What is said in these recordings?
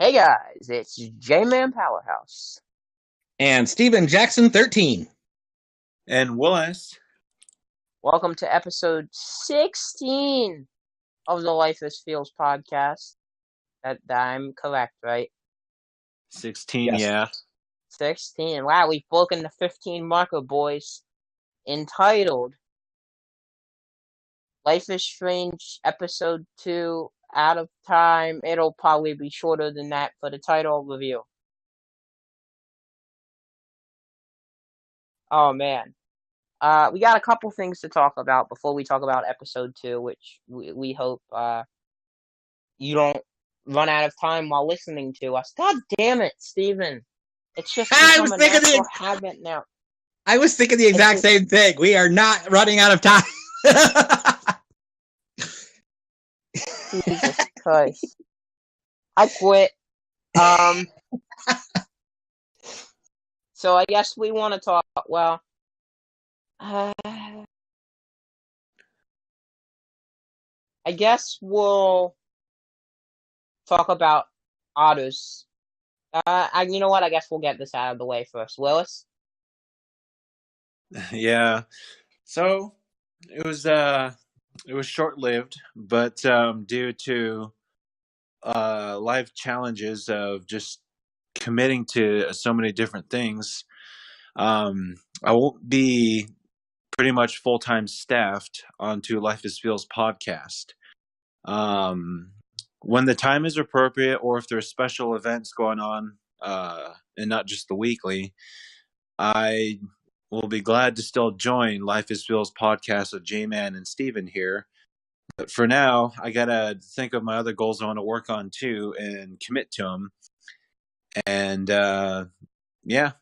Hey guys, it's Jman Powerhouse. And Steven Jackson 13. And Willis. Welcome to episode 16 of the Life as Feels podcast. That I'm correct, right? 16, Yes. yeah. 16. Wow, we've broken the 15 marker, boys. Entitled Life is Strange episode 2 out of time. It'll probably be shorter than that for the title review. Oh man. We got a couple things to talk about before we talk about episode 2, which we hope you don't run out of time while listening to us. God damn it, Steven. It's just become a natural habit now. I was thinking the exact same thing. We are not running out of time. Jesus Christ. I quit. So I guess we want to talk, well, I guess we'll talk about otters. You know what? I guess we'll get this out of the way first. Willis? Yeah. So it was short-lived, but due to life challenges of just committing to so many different things, I won't be pretty much full-time staffed onto Life is Feels podcast. When the time is appropriate, or if there's special events going on, and not just the weekly, I will be glad to still join Life is Feels podcast with Jman and Steven here. But for now, I gotta think of my other goals I want to work on too and commit to them. And yeah.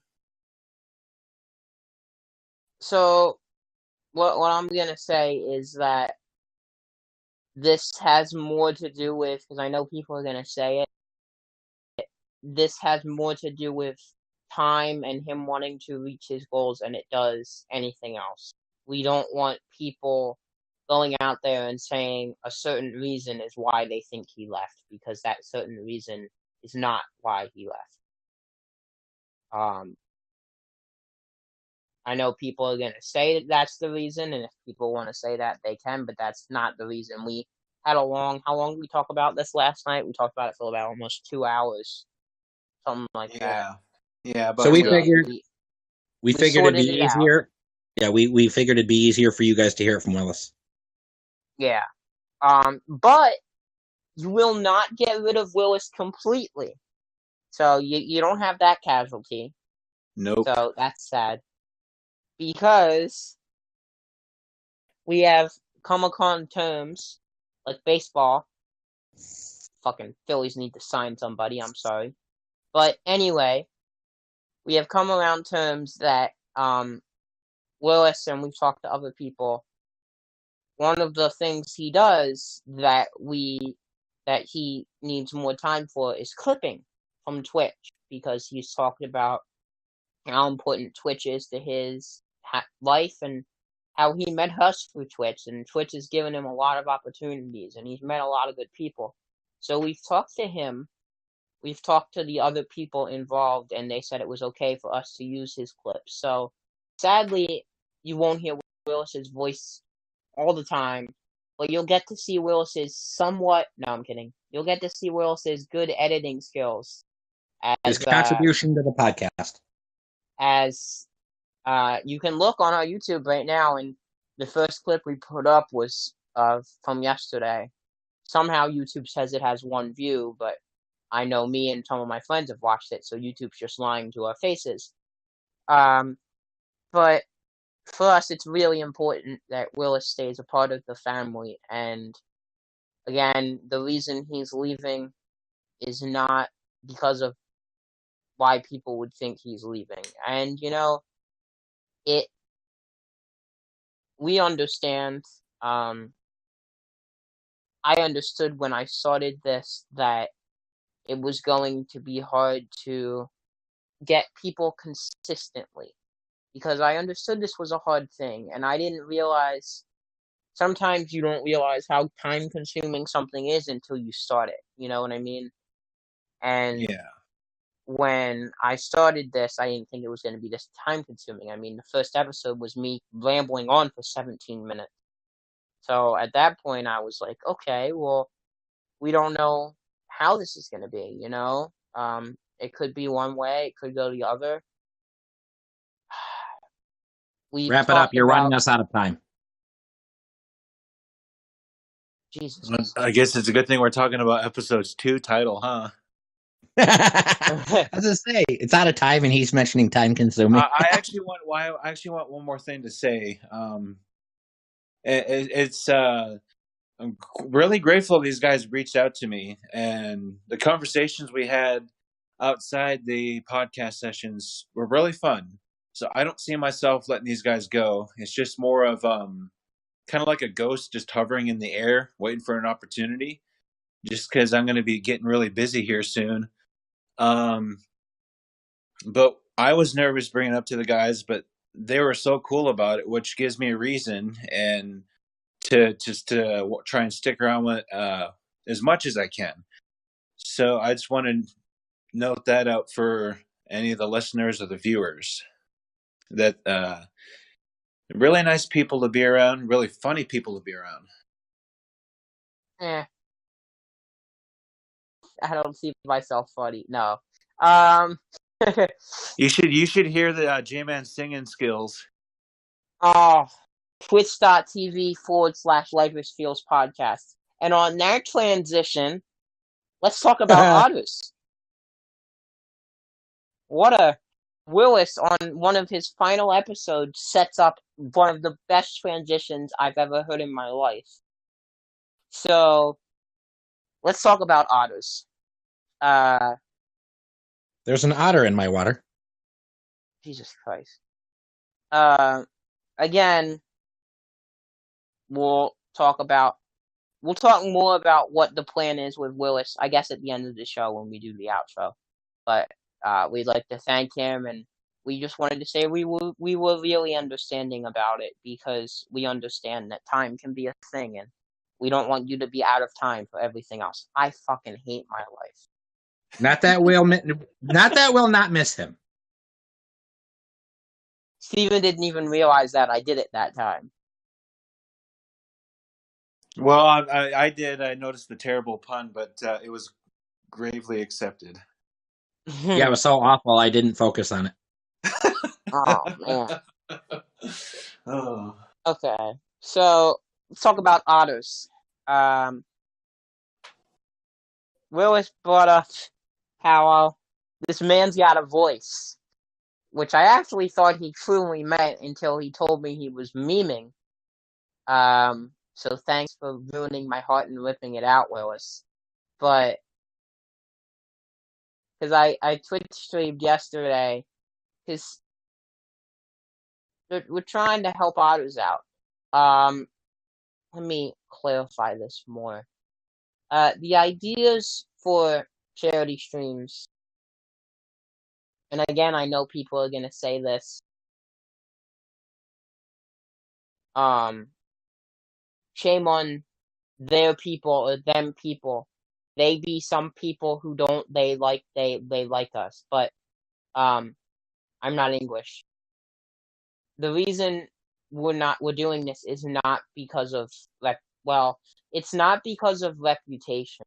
So, what I'm gonna say is that this has more to do with, because I know people are gonna say it, this has more to do with time and him wanting to reach his goals than it does anything else. We don't want people going out there and saying a certain reason is why they think he left, because that certain reason is not why he left. I know people are going to say that that's the reason, and if people want to say that, they can, but that's not the reason. We had how long did we talk about this last night? We talked about it for about almost 2 hours, something like that. Yeah, but so we figured it'd be easier. Yeah, we figured it'd be easier for you guys to hear it from Willis. Yeah. But you will not get rid of Willis completely. So you don't have that casualty. Nope. So that's sad. Because we have come upon terms like baseball. Fucking Phillies need to sign somebody, I'm sorry. But anyway, we have come around terms that Willis, and we've talked to other people, one of the things he does that he needs more time for is clipping from Twitch, because he's talked about how important Twitch is to his life and how he met us through Twitch, and Twitch has given him a lot of opportunities, and he's met a lot of good people. So we've talked to him, we've talked to the other people involved, and they said it was okay for us to use his clips. So sadly, you won't hear Willis's voice all the time, but you'll get to see Willis's You'll get to see Willis's good editing skills. His contribution to the podcast. As you can look on our YouTube right now, and the first clip we put up was from yesterday. Somehow YouTube says it has 1 view, but I know me and some of my friends have watched it, so YouTube's just lying to our faces. But for us, it's really important that Willis stays a part of the family, and again, the reason he's leaving is not because of why people would think he's leaving. And, we understand, I understood when I started this that it was going to be hard to get people consistently, because I understood this was a hard thing, and I didn't realize, sometimes you don't realize how time consuming something is until you start it, you know what I mean? And Yeah. when I started this, I didn't think it was going to be this time consuming. I mean, the first episode was me rambling on for 17 minutes. So at that point, I was like, okay, well, we don't know how this is going to be, you know? It could be one way, it could go the other. We Wrap it up. talked You're running about us out of time. Jesus. I guess it's a good thing we're talking about episodes 2 title, huh? I was gonna say it's out of time, and he's mentioning time consuming. I actually want one more thing to say. It's I'm really grateful these guys reached out to me, and the conversations we had outside the podcast sessions were really fun. So I don't see myself letting these guys go. It's just more of kind of like a ghost just hovering in the air, waiting for an opportunity. Just because I'm going to be getting really busy here soon. But I was nervous bringing it up to the guys, but they were so cool about it, which gives me a reason and to try and stick around with as much as I can. So I just want to note that out for any of the listeners or the viewers that really nice people to be around, really funny people to be around. Eh, I don't see myself funny. No. Um. You should hear the Jman singing skills. Oh, twitch.tv/Life is Feels podcast. And on that transition, let's talk about otters. Willis on one of his final episodes sets up one of the best transitions I've ever heard in my life. So, let's talk about otters. There's an otter in my water. Jesus Christ. Again, we'll talk more about what the plan is with Willis, I guess, at the end of the show when we do the outro. But we'd like to thank him, and we just wanted to say we were really understanding about it, because we understand that time can be a thing, and we don't want you to be out of time for everything else. I fucking hate my life. Not that we'll not miss him. Steven didn't even realize that I did it that time. Well, I did. I noticed the terrible pun, but it was gravely accepted. Yeah, it was so awful I didn't focus on it. Oh, man. Oh. Okay, so let's talk about otters. Willis brought up how this man's got a voice, which I actually thought he truly meant until he told me he was memeing. So thanks for ruining my heart and ripping it out, Willis. But because I Twitch streamed yesterday, because we're trying to help otters out. Let me clarify this more. The ideas for charity streams, and again, I know people are gonna say this. Shame on their people or them people. They be some people who don't they like us, but I'm not English. The reason we're doing this is not because of it's not because of reputation.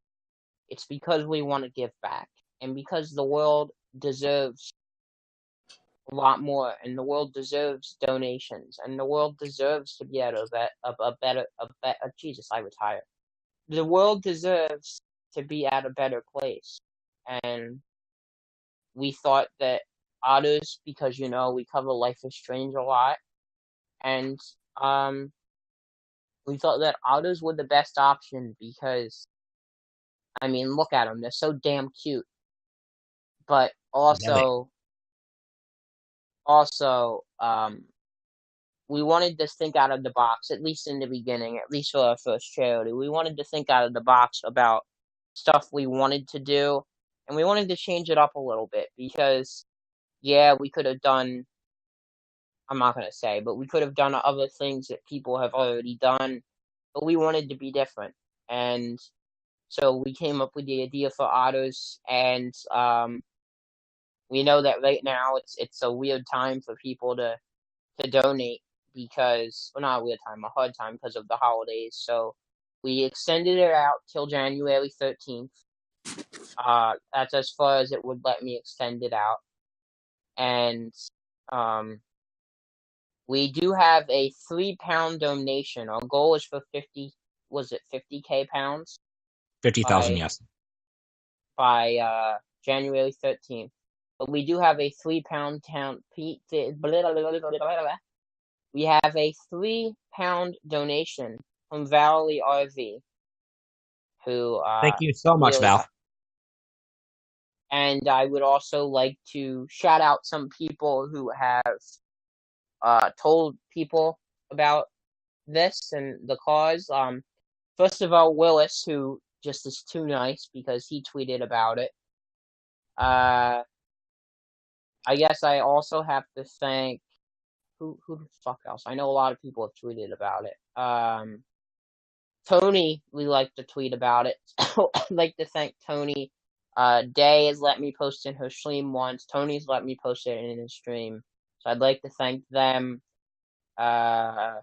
It's because we want to give back, and because the world deserves a lot more, and the world deserves donations, and the world deserves to be at a better Jesus, I retire. The world deserves to be at a better place, and we thought that otters, because we cover Life is Strange a lot, and we thought that otters were the best option because, I mean, look at them, they're so damn cute, but also we wanted to think out of the box, at least in the beginning, at least for our first charity. We wanted to think out of the box about stuff we wanted to do, and we wanted to change it up a little bit, because, yeah, we could have done, I'm not going to say, but we could have done other things that people have already done, but we wanted to be different. And So we came up with the idea for otters, and we know that right now it's a weird time for people to donate because, well, not a weird time, a hard time because of the holidays. So we extended it out till January 13th. That's as far as it would let me extend it out. And we do have a £3 donation. Our goal is for 50K pounds? 50,000, yes. By January 13th. But we do have a £3 count. We have a £3 donation from Valley RV, who Thank you so much, really, Val. and I would also like to shout out some people who have told people about this and the cause. First of all, Willis, who just is too nice because he tweeted about it. I guess I also have to thank who the fuck else? I know a lot of people have tweeted about it. Tony, we like to tweet about it. I'd like to thank Tony. Day has let me post in her stream once. Tony's let me post it in his stream. So I'd like to thank them. I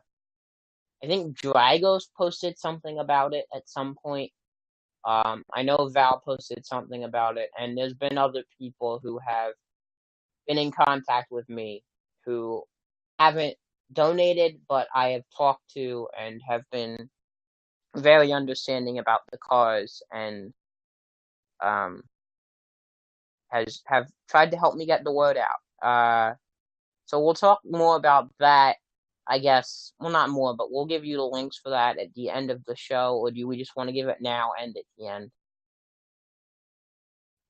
think Dragos posted something about it at some point. I know Val posted something about it, and there's been other people who have been in contact with me who haven't donated, but I have talked to and have been very understanding about the cause and have tried to help me get the word out. So we'll talk more about that, I guess. Well, not more, but we'll give you the links for that at the end of the show, or do we just want to give it now and at the end?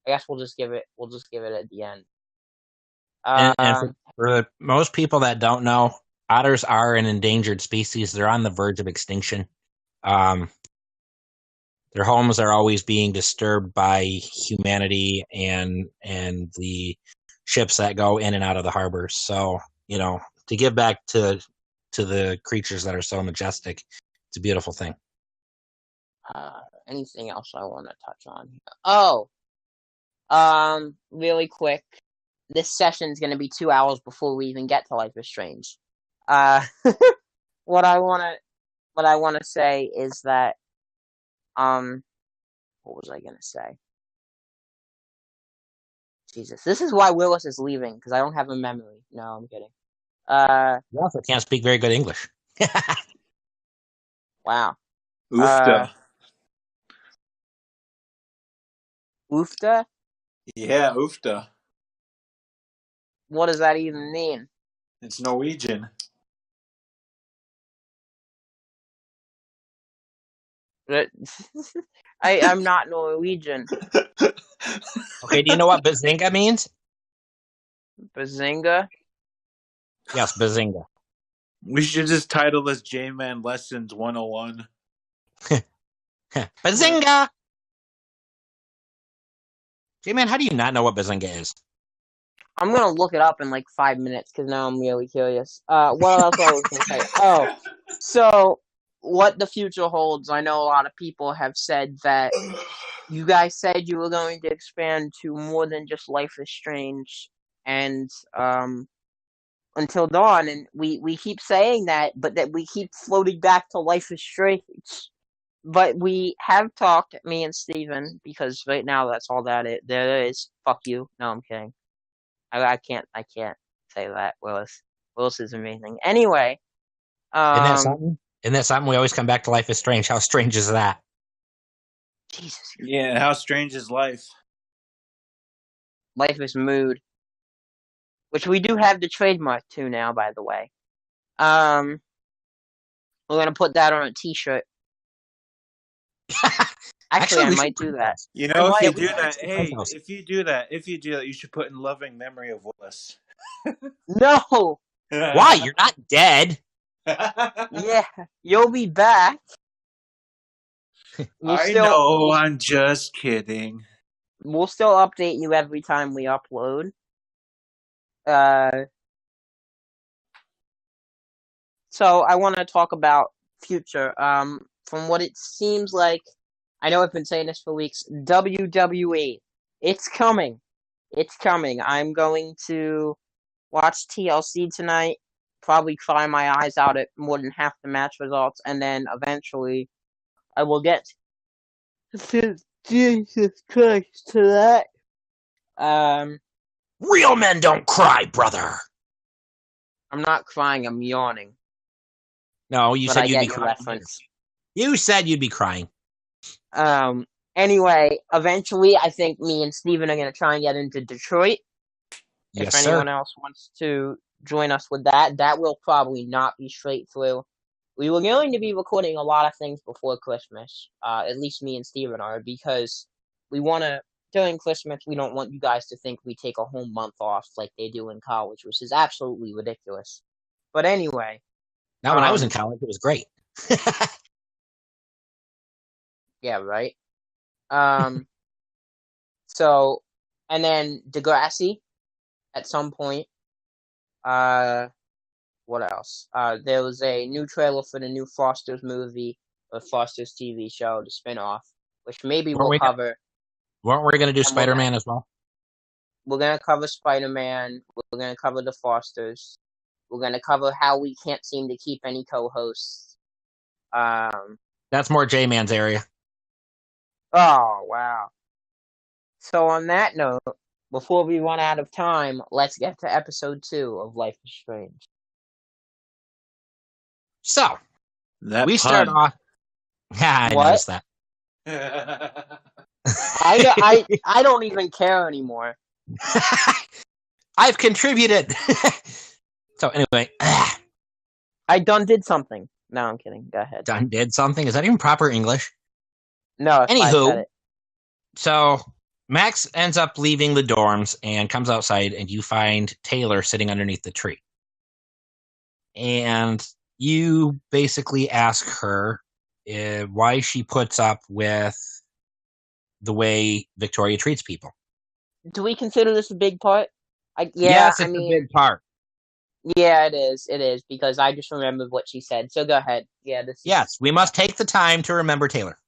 I guess we'll just give it at the end. And for most people that don't know, otters are an endangered species. They're on the verge of extinction. Their homes are always being disturbed by humanity and the ships that go in and out of the harbors. So, to give back to the creatures that are so majestic, it's a beautiful thing. Anything else I want to touch on here? Oh, really quick. This session's going to be 2 hours before we even get to Life is Strange. What I want to say is that, what was I going to say? Jesus, this is why Willis is leaving, because I don't have a memory. No, I'm kidding. You also can't speak very good English. Wow. Oofta. Oofta? Yeah, oofta. What does that even mean? It's Norwegian. I'm not Norwegian. Okay, do you know what Bazinga means? Bazinga? Yes, Bazinga. We should just title this Jman Lessons 101. Bazinga! Jman, how do you not know what Bazinga is? I'm gonna look it up in like 5 minutes because now I'm really curious. What else I was gonna say? Oh, so what the future holds. I know a lot of people have said that you guys said you were going to expand to more than just Life is Strange and Until Dawn, and we keep saying that, but that we keep floating back to Life is Strange. But we have talked, me and Steven, because right now that's all there is. Fuck you. No, I'm kidding. I can't say that. Willis is amazing. Anyway, Isn't that something? Isn't that something? We always come back to Life is Strange. How strange is that? Jesus. Yeah, how strange is life? Life is mood. Which we do have the trademark to now, by the way. We're gonna put that on a t-shirt. Actually, I might do that. You know, if you do that, you should put in loving memory of Willis. No! Why? You're not dead. Yeah, you'll be back. know, I'm just kidding. We'll still update you every time we upload. So I want to talk about future. From what it seems like, I know I've been saying this for weeks. WWE. It's coming. It's coming. I'm going to watch TLC tonight. Probably cry my eyes out at more than half the match results, and then eventually I will get Jesus Christ to that. Real men don't cry, brother. I'm not crying. I'm yawning. No, you But said I you'd get be your crying. reference. You said you'd be crying. Anyway, eventually, I think me and Steven are going to try and get into Detroit. If Yes, sir. anyone else wants to join us with that, that will probably not be straight through. We were going to be recording a lot of things before Christmas. At least me and Steven are, because we want to, during Christmas, we don't want you guys to think we take a whole month off like they do in college, which is absolutely ridiculous. But anyway. Now, when I was in college, it was great. Yeah, right? So, and then Degrassi, at some point. What else? There was a new trailer for the new Foster's movie, or Foster's TV show, the spin-off, which maybe weren't we'll we, cover. weren't we going to do And Spider-Man as well? we're gonna cover Spider-Man. We're gonna cover the Fosters. We're gonna cover how we can't seem to keep any co-hosts. That's more Jman's area. Oh, wow. So on that note, before we run out of time, let's get to episode 2 of Life is Strange. So, That we pun. start off. Yeah, I What? noticed that. I don't even care anymore. I've contributed. So anyway, I done did something. No, I'm kidding. Go ahead. done did something. Is that even proper English? No, if I said Anywho, it. so Max ends up leaving the dorms and comes outside, and you find Taylor sitting underneath the tree. And you basically ask her why she puts up with the way Victoria treats people. Do we consider this a big part? Yes, it's a big part. Yeah, it is. It is, because I just remembered what she said. So go ahead. Yeah, this is... Yes, we must take the time to remember Taylor.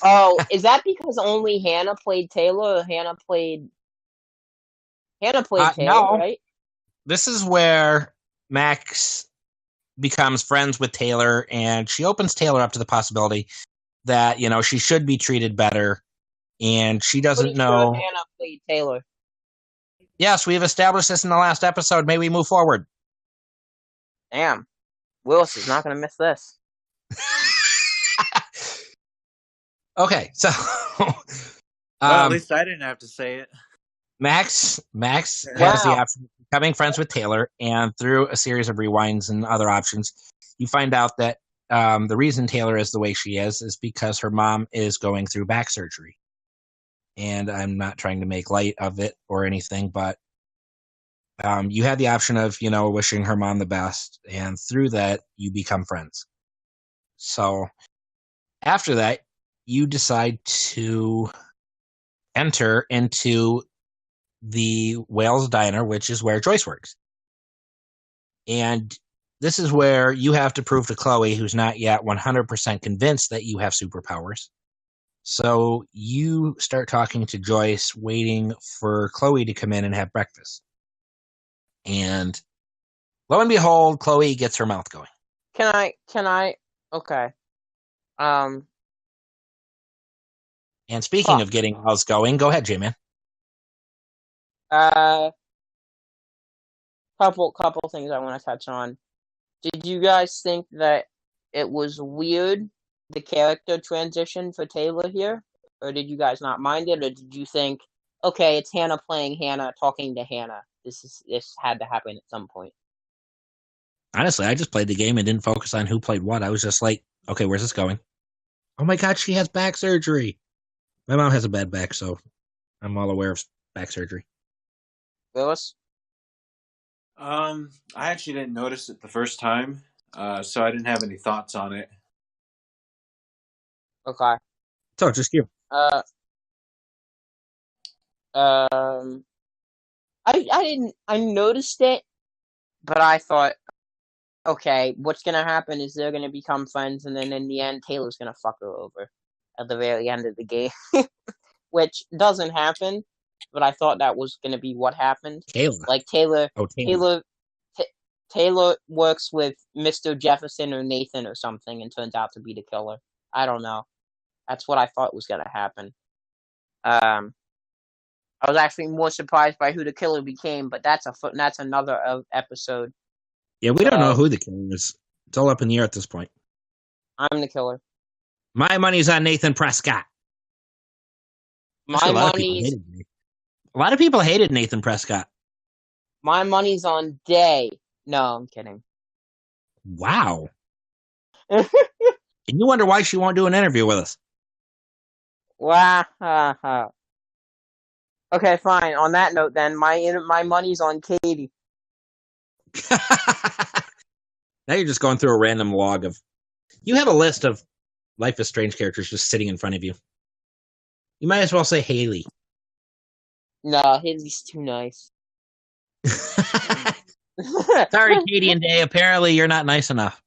Oh, is that because only Hannah played Taylor, or Hannah played Taylor, no. right? This is where Max becomes friends with Taylor, and she opens Taylor up to the possibility that, you know, she should be treated better, and she doesn't know. Sure Hannah played Taylor. Yes, we've established this in the last episode. May we move forward? Damn. Willis is not going to miss this. Okay, so Well, at least I didn't have to say it. Max has the option of becoming friends with Taylor, and through a series of rewinds and other options, you find out that the reason Taylor is the way she is because her mom is going through back surgery. And I'm not trying to make light of it or anything, but you had the option of, you know, wishing her mom the best, and through that, you become friends. So after that, you decide to enter into the Wales Diner, which is where Joyce works. And this is where you have to prove to Chloe, who's not yet 100% convinced that you have superpowers. So you start talking to Joyce, waiting for Chloe to come in and have breakfast. And lo and behold, Chloe gets her mouth going. Can I? Okay. And speaking of getting mouths going, go ahead, J-Man. Couple things I want to touch on. Did you guys think that it was weird, the character transition for Taylor here? Or did you guys not mind it? Or did you think, okay, it's Hannah playing Hannah, talking to Hannah. This had to happen at some point. Honestly, I just played the game and didn't focus on who played what. I was just like, okay, where's this going? Oh my God, she has back surgery. My mom has a bad back, so I'm all aware of back surgery. Willis? I actually didn't notice it the first time, so I didn't have any thoughts on it. Okay. So, just you. I noticed it, but I thought, okay, what's gonna happen is they're gonna become friends, and then in the end, Taylor's gonna fuck her over at the very end of the game, which doesn't happen. But I thought that was gonna be what happened. Kayla. Like Taylor, Oh, Taylor. Taylor, Taylor works with Mr. Jefferson or Nathan or something, and turns out to be the killer. I don't know. That's what I thought was gonna happen. I was actually more surprised by who the killer became, but that's another episode. Yeah, we don't know So who the killer is. It's all up in the air at this point. I'm the killer. My money's on Nathan Prescott. Actually, My money's a lot of people hated Nathan Prescott. my money's on Day. No, I'm kidding. Wow. And you wonder why she won't do an interview with us. Wow. Okay, fine. On that note, then my money's on Katie. Now you're just going through a random log of. You have a list of Life is Strange characters just sitting in front of you. You might as well say Haley. No, Haley's too nice. Sorry, Katie and Day. Apparently, you're not nice enough.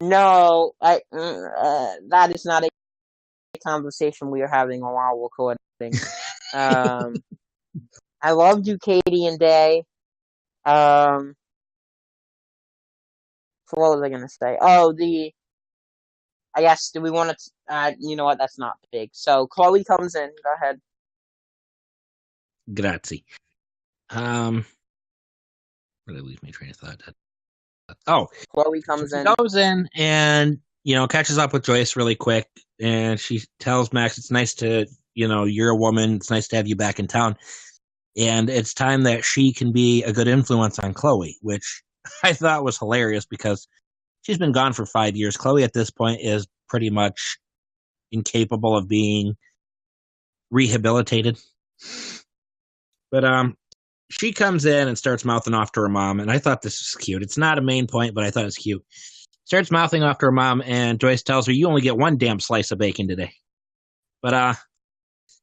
No, that is not a conversation we are having while recording. I loved you, Katie and Day. So what was I gonna say? Oh, I guess, do we want to, you know what, that's not big. So, Chloe comes in, go ahead. Grazie. Where did I lose my train of thought? Oh, Chloe comes in. Goes in and, catches up with Joyce really quick. And she tells Max, it's nice to, you're a woman. It's nice to have you back in town. And it's time that she can be a good influence on Chloe, which I thought was hilarious because she's been gone for 5 years. Chloe at this point is pretty much incapable of being rehabilitated. But she comes in and starts mouthing off to her mom, and I thought this was cute. It's not a main point, but I thought it was cute. Starts mouthing off to her mom, and Joyce tells her, you only get one damn slice of bacon today. But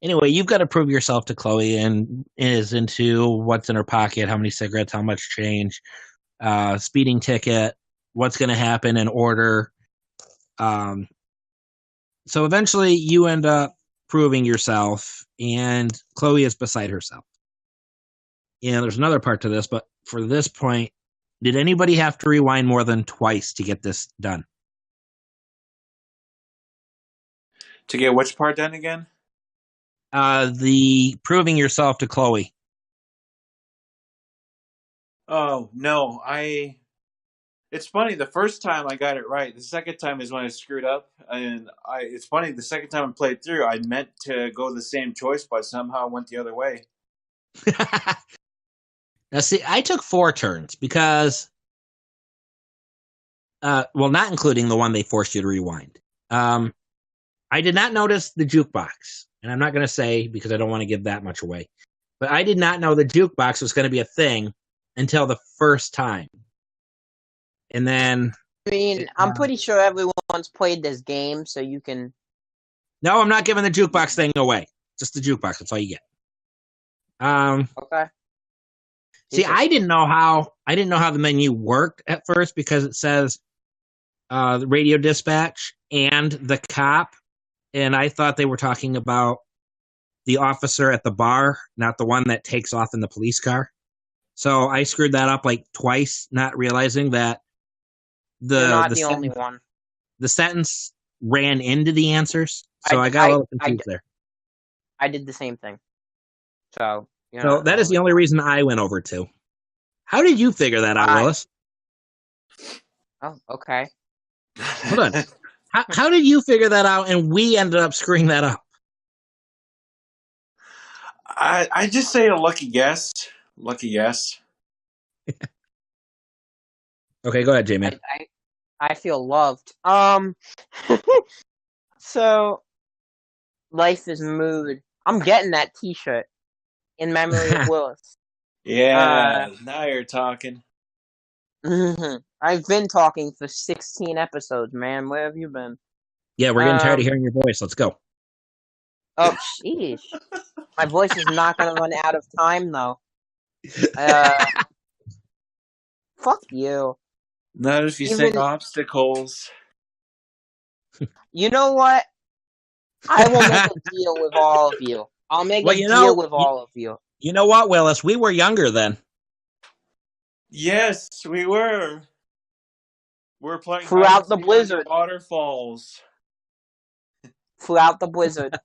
anyway, you've got to prove yourself to Chloe, and is into what's in her pocket, how many cigarettes, how much change, speeding ticket, what's going to happen in order. So eventually you end up proving yourself, and Chloe is beside herself. And there's another part to this, but for this point, did anybody have to rewind more than twice to get this done? To get which part done again? The proving yourself to Chloe. Oh, no. It's funny, the first time I got it right. The second time is when I screwed up. And it's funny, the second time I played through, I meant to go the same choice, but somehow went the other way. Now, see, I took 4 turns because, not including the one they forced you to rewind. I did not notice the jukebox, and I'm not going to say because I don't want to give that much away, but I did not know the jukebox was going to be a thing until the first time. And then... I mean, I'm pretty sure everyone's played this game, so you can... No, I'm not giving the jukebox thing away. Just the jukebox, that's all you get. Okay. See, I didn't know how the menu worked at first because it says the radio dispatch and the cop, and I thought they were talking about the officer at the bar, not the one that takes off in the police car. So I screwed that up like twice, not realizing that You're not the only one. The sentence ran into the answers, so I got a little confused there. I did the same thing. So that is the only reason I went over to. How did you figure that out, Willis? Oh, okay. Hold on. How did you figure that out and we ended up screwing that up? I just say a lucky guess. Lucky guess. Okay, go ahead, Jman. I feel loved. So, life is mood. I'm getting that T-shirt in memory of Willis. Yeah, now you're talking. I've been talking for 16 episodes, man. Where have you been? Yeah, we're getting tired of hearing your voice. Let's go. Oh, sheesh. My voice is not going to run out of time, though. Fuck you. Not if you sing Even obstacles. you know what? I will make a deal with all of you. I'll make Well, a deal with all of you. you know what, Willis? We were younger then. Yes, we were. We're playing hide and Throughout the seek under blizzard. waterfalls. Throughout the blizzard.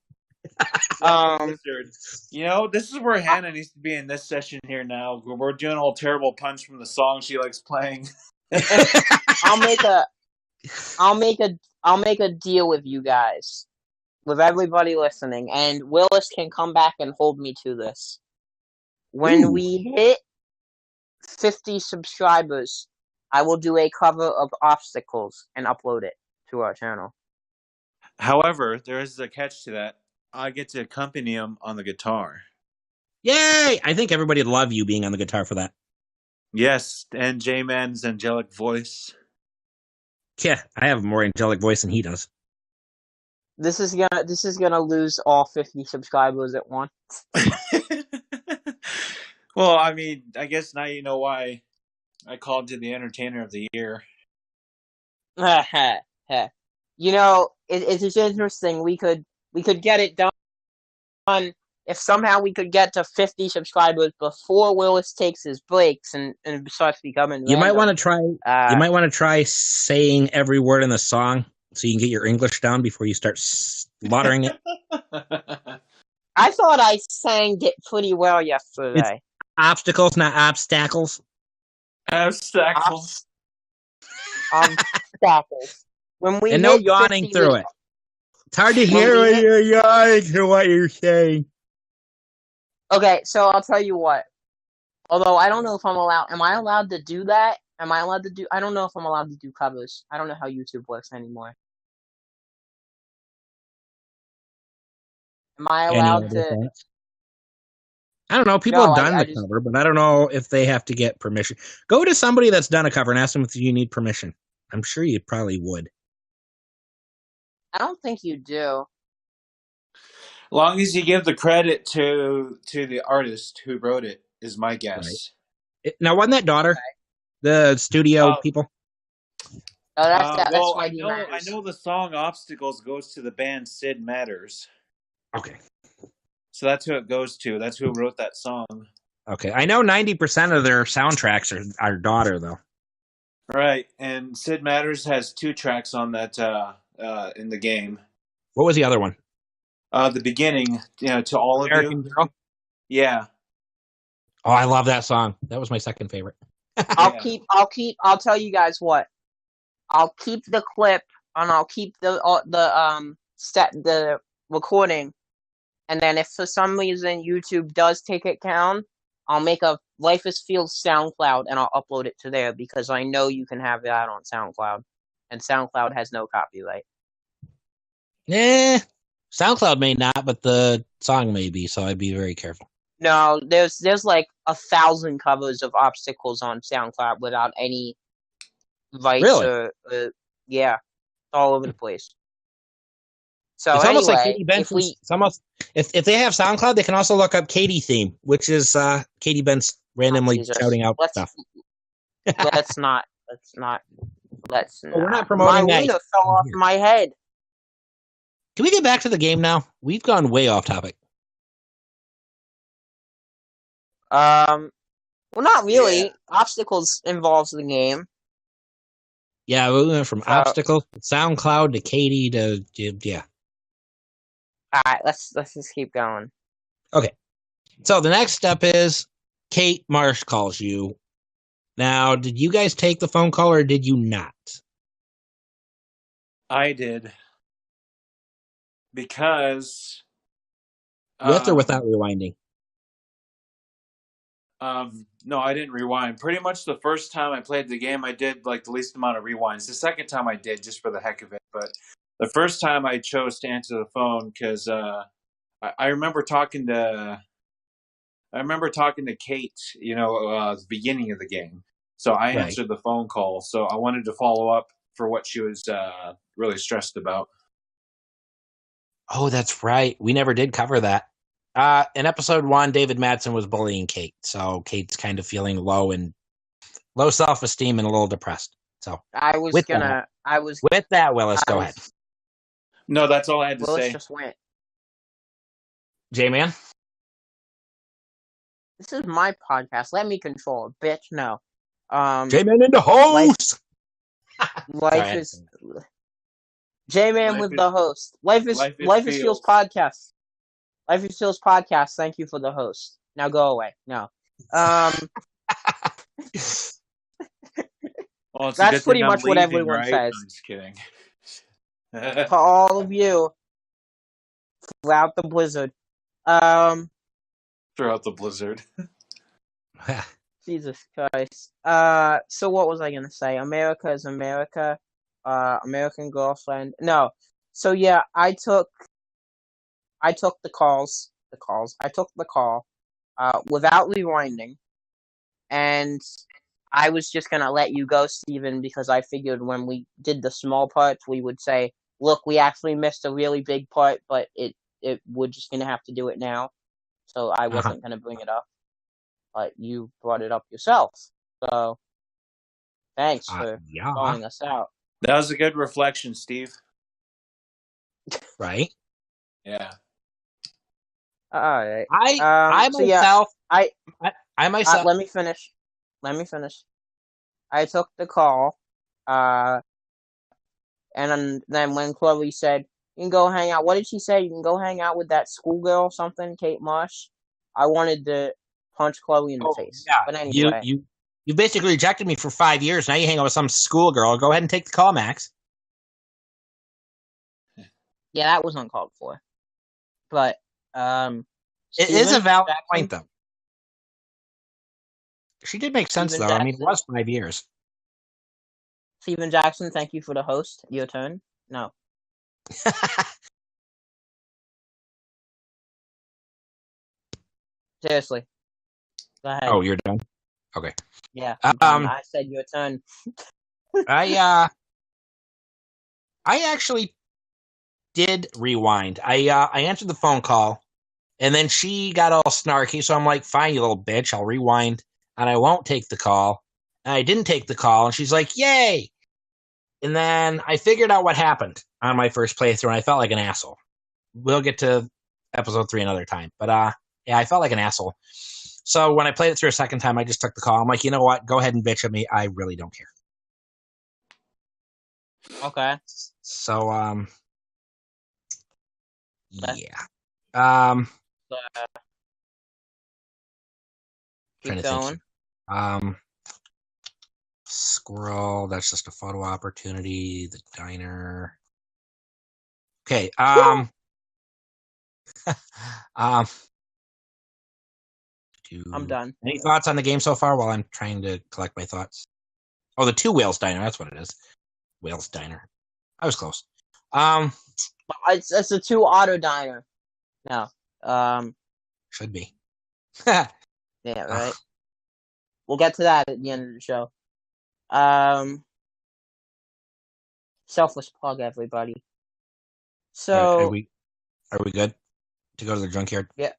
Blizzard. You know, this is where Hannah needs to be in this session here now. We're doing all terrible puns from the song she likes playing. I'll make a deal with you guys. With everybody listening, and Willis can come back and hold me to this. When we hit 50 subscribers, I will do a cover of Obstacles and upload it to our channel. However, there is a catch to that. I get to accompany him on the guitar. Yay! I think everybody would love you being on the guitar for that. Yes, and Jman's angelic voice. Yeah, I have a more angelic voice than he does. This is gonna lose all 50 subscribers at once. Well, I mean, I guess now you know why I called you the Entertainer of the Year. You know, it's interesting. We could get it done if somehow we could get to 50 subscribers before Willis takes his breaks and starts becoming. You random. might want to try. You might want to try saying every word in the song so you can get your English down before you start slaughtering it. I thought I sang it pretty well yesterday. It's obstacles, not obstacles. Obstacles. Obstacles. When we and no yawning through it. It's hard to hear when you're yawning through what you're saying. Okay, so I'll tell you what. Although I don't know if I'm allowed. Am I allowed to do that? Am I allowed to do? I don't know if I'm allowed to do covers. I don't know how YouTube works anymore. Am I allowed to? I don't know. People have done the cover, but I don't know if they have to get permission. Go to somebody that's done a cover and ask them if you need permission. I'm sure you probably would. I don't think you do. Long as you give the credit to the artist who wrote it, is my guess. Right. Now, wasn't that Daughter? The studio people? Oh, that's well, why I know the song Obstacles goes to the band Sid Matters. Okay. So that's who it goes to. That's who wrote that song. Okay. I know 90% of their soundtracks are Daughter, though. Right. And Sid Matters has 2 tracks on that in the game. What was the other one? The beginning, to all of American you. Girl? Yeah. Oh, I love that song. That was my second favorite. I'll tell you guys what. I'll keep the clip and I'll keep the recording, and then if for some reason YouTube does take it down, I'll make a Life is Fields SoundCloud and I'll upload it to there because I know you can have that on SoundCloud, and SoundCloud has no copyright. SoundCloud may not, but the song may be, so I'd be very careful. No, there's like 1,000 covers of Obstacles on SoundCloud without any rights. Really? Yeah, all over the place. So it's anyway, almost like Katie Benson's. If they have SoundCloud, they can also look up Katie Theme, which is Katie Benz randomly shouting out stuff. Let's not. We're not promoting my wiener fell off my head. Can we get back to the game now? We've gone way off topic. Well, not really. Yeah. Obstacles involves the game. Yeah, we went from Obstacles to SoundCloud to Katie to yeah. All right, let's just keep going. Okay, so the next step is Kate Marsh calls you. Now, did you guys take the phone call or did you not? I did. Because... With or without rewinding? No, I didn't rewind. Pretty much the first time I played the game, I did like the least amount of rewinds. The second time I did just for the heck of it. But the first time I chose to answer the phone because I remember talking to Kate, the beginning of the game. So I answered the phone call. So I wanted to follow up for what she was really stressed about. Oh, that's right. We never did cover that. In episode 1, David Madsen was bullying Kate. So Kate's kind of feeling low self-esteem and a little depressed. So I was with gonna. that, Willis, I go ahead. was. No, that's all I had to Willis say. just went. J-Man? This is my podcast. Let me control it, bitch. No. J-Man in the Life. host! Life Sorry, is. J-Man Life with is- the host. Life is Feels podcast. Life is Feels podcast. Thank you for the host. Now go away. No. Well, it's a That's good pretty thing I'm much what leaving, everyone right? says. I'm just kidding. To all of you throughout the blizzard. Um, Throughout the blizzard. Jesus Christ. So what was I gonna say? America is America. American Girlfriend. No. So yeah, I took the calls. I took the call, without rewinding, and I was just gonna let you go, Steven, because I figured when we did the small parts, we would say, "Look, we actually missed a really big part, but we're just gonna have to do it now." So I wasn't gonna bring it up, but you brought it up yourself. So thanks for yeah. calling us out. That was a good reflection, Steve. Right? Yeah. All right. I So yeah, myself, I I myself, let me finish. I took the call, and then when Chloe said, "You can go hang out," what did she say? You can go hang out with that schoolgirl or something, Kate Marsh. I wanted to punch Chloe in the face. yeah, But anyway, you basically rejected me for 5 years. Now you hang out with some schoolgirl. Go ahead and take the call, Max. yeah, that was uncalled for. But It is a Steven valid Jackson, point, though. She did make sense, Steven though. I mean, it Jackson, was 5 years. Steven Jackson, thank you for the host. Your turn. No. Seriously. Go ahead. Oh, you're done? Okay. Yeah, I'm done. Um, I said your turn. I actually did rewind. I answered the phone call, and then she got all snarky. So I'm like, "Fine, you little bitch. I'll rewind, and I won't take the call." And I didn't take the call, and she's like, "Yay!" And then I figured out what happened on my first playthrough, and I felt like an asshole. We'll get to episode 3 another time, but yeah, I felt like an asshole. So when I played it through a second time, I just took the call. I'm like, you know what? Go ahead and bitch at me. I really don't care. Okay. So Okay. yeah. Um, Keep trying to going. think. Squirrel. That's just a photo opportunity. The diner. Okay. Um. I'm done. Any thoughts on the game so far? While I'm trying to collect my thoughts. Oh, the Two Whales Diner. That's what it is. Whales Diner. I was close. It's a 2 auto diner. No. Should be. Yeah, right. We'll get to that at the end of the show. Selfless plug, everybody. So Are we good to go to the junkyard? yeah.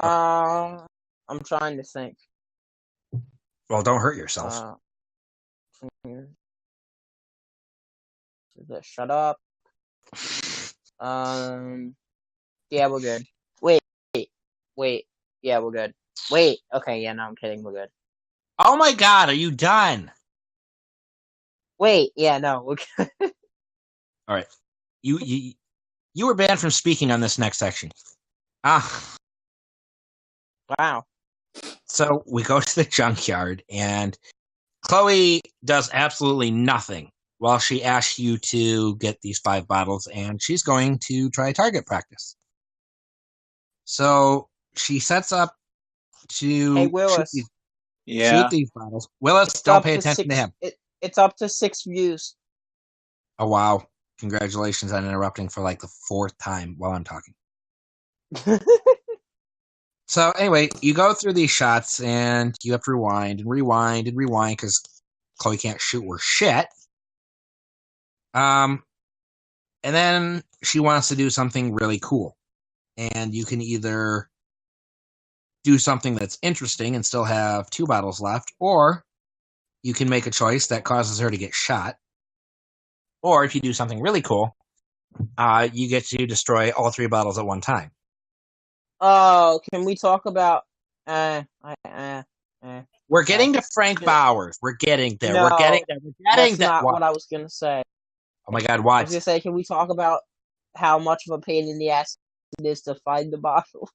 I'm trying to think. Well, don't hurt yourself. Shut up. Yeah, we're good. Wait. Yeah, we're good. Wait. Okay, yeah, no, I'm kidding. We're good. Oh my God, are you done? Wait. Yeah, no, we're good. All right. You were banned from speaking on this next section. Wow. So we go to the junkyard, and Chloe does absolutely nothing while she asks you to get these 5 bottles, and she's going to try target practice. So she sets up to Hey, Willis. shoot these bottles. Willis, don't pay attention to him. It's up to 6 views. Oh, wow. Congratulations on interrupting for like the 4th time while I'm talking. So anyway, you go through these shots, and you have to rewind and rewind and rewind because Chloe can't shoot worth shit. And then she wants to do something really cool. And you can either do something that's interesting and still have 2 bottles left, or you can make a choice that causes her to get shot. Or if you do something really cool, you get to destroy all 3 bottles at one time. Oh, can we talk about? We're getting to Frank Bowers. We're getting there. No, We're getting there. We're getting that's there. not what I was gonna say. Oh my God! I What? was gonna say, can we talk about how much of a pain in the ass it is to find the bottle?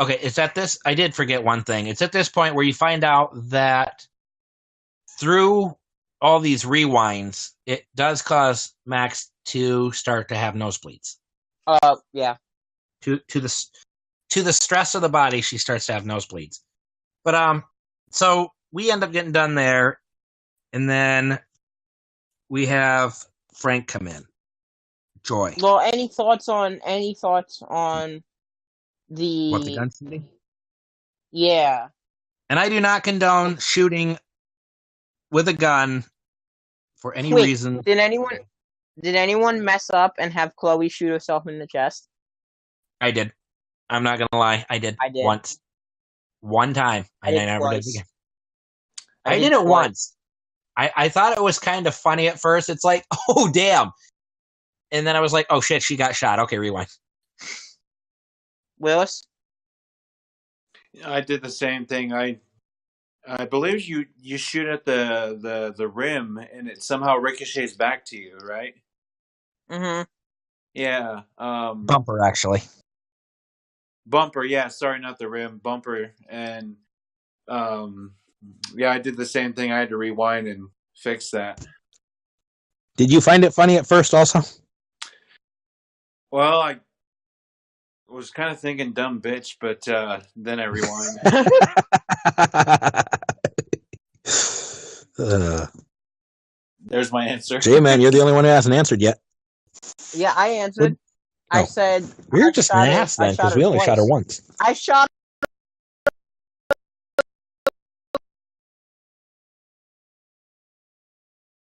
Okay, it's at this. I did forget one thing. It's at this point where you find out that through all these rewinds, it does cause Max to start to have nosebleeds. Yeah. To the stress of the body, she starts to have nosebleeds. But so we end up getting done there, and then we have Frank come in. Joy. Well, any thoughts on What, the the? gun shooting? Yeah. And I do not condone shooting with a gun for any Wait, reason. did anyone mess up and have Chloe shoot herself in the chest? I did. I'm not gonna lie. I did. I did. Once. One time. I And did I never twice. did it again. I did it twice. once. I thought it was kind of funny at first. It's like, oh, damn. And then I was like, oh, shit, she got shot. Okay, rewind. Willis? I did the same thing. I believe you shoot at the rim and it somehow ricochets back to you, right? Mm-hmm. Yeah. Bumper, actually. Bumper, yeah, sorry, not the rim, bumper. And yeah, I did the same thing. I had to rewind and fix that. Did you find it funny at first also? Well, I was kind of thinking dumb bitch, but then I rewind. There's my answer. Jman, you're the only one who hasn't answered yet. Yeah, I answered. Oh. I said We're just an ass then, because we only shot her once. I shot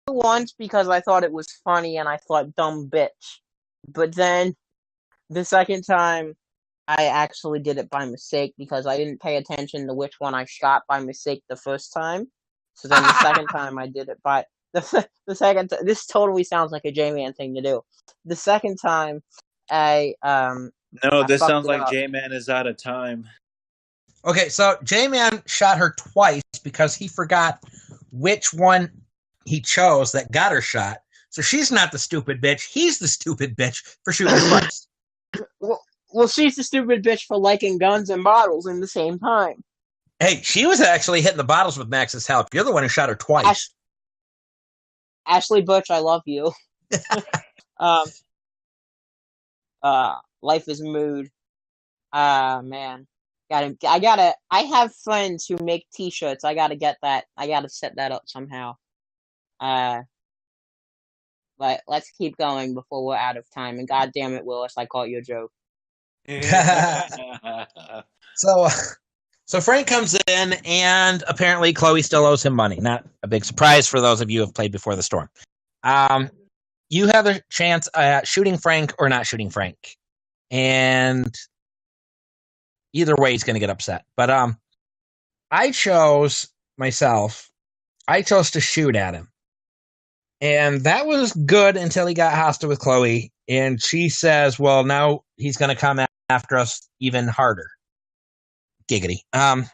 her once because I thought it was funny and I thought dumb bitch. But then the second time I actually did it by mistake because I didn't pay attention to which one I shot by mistake the first time. So then the second time I did it by the second. This totally sounds like a J-Man thing to do. The second time I No, this sounds like up. J-Man is out of time. Okay, so J-Man shot her twice because he forgot which one he chose that got her shot. So she's not the stupid bitch. He's the stupid bitch for shooting her twice. Well, she's the stupid bitch for liking guns and bottles in the same time. Hey, she was actually hitting the bottles with Max's help. You're the one who shot her twice. Ashley Butch, I love you. Life is mood. Man. I have friends who make t-shirts. I gotta get that. I gotta set that up somehow. But let's keep going before we're out of time. And God damn it, Willis, I caught you a joke. So Frank comes in, and apparently Chloe still owes him money. Not a big surprise for those of you who have played Before the Storm. You have a chance at shooting Frank or not shooting Frank. And either way, he's going to get upset. But I chose to shoot at him. And that was good until he got hostile with Chloe. And she says, well, now he's going to come after us even harder. Giggity. I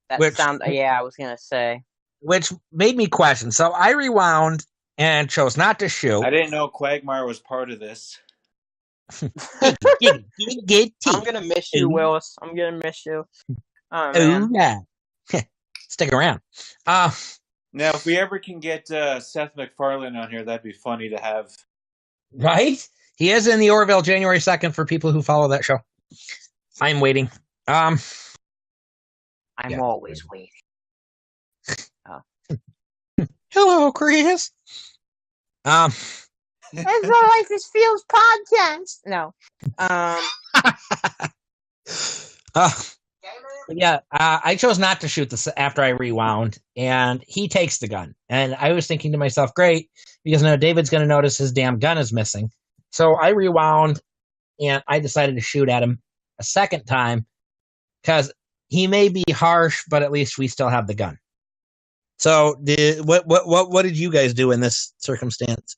was going to say. Which made me question. So I rewound and chose not to shoot. I didn't know Quagmire was part of this. I'm going to miss you, Willis. I'm going to miss you. Oh, man. Yeah. Stick around. Now, if we ever can get Seth MacFarlane on here, that'd be funny to have. Right? He is in the Orville January 2nd for people who follow that show. I'm waiting. I'm always waiting. Hello, Chris. It's the Life is Feels podcast. No. I chose not to shoot this after I rewound, and he takes the gun. And I was thinking to myself, great, because now David's going to notice his damn gun is missing. So I rewound, and I decided to shoot at him a second time, because he may be harsh, but at least we still have the gun. So, what did you guys do in this circumstance?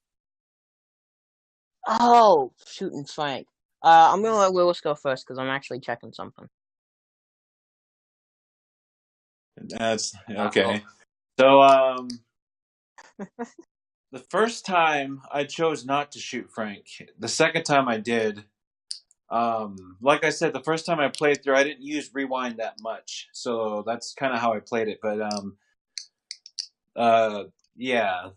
Oh, shooting Frank. I'm gonna let Willis go first because I'm actually checking something. That's Oh. okay. So, the first time I chose not to shoot Frank. The second time I did. Like I said, the first time I played through, I didn't use rewind that much, so that's kind of how I played it. But uh, yeah,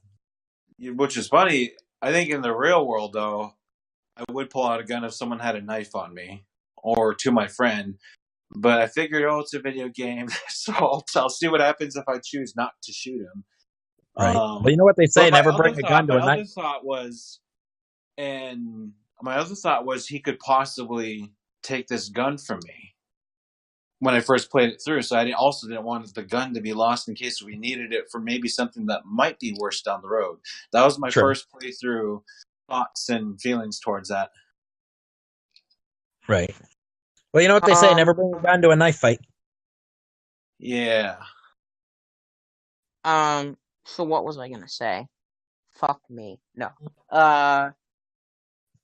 which is funny. I think in the real world, though, I would pull out a gun if someone had a knife on me or to my friend. But I figured, oh, it's a video game, so I'll see what happens if I choose not to shoot him. Right. Well, you know what they say: But never bring a gun to a knife. My other thought was he could possibly take this gun from me when I first played it through. So I also didn't want the gun to be lost in case we needed it for maybe something that might be worse down the road. That was my first playthrough thoughts and feelings towards that. Right. Well, you know what they say: never bring a gun to a knife fight. Yeah. So what was I gonna say? Fuck me. No.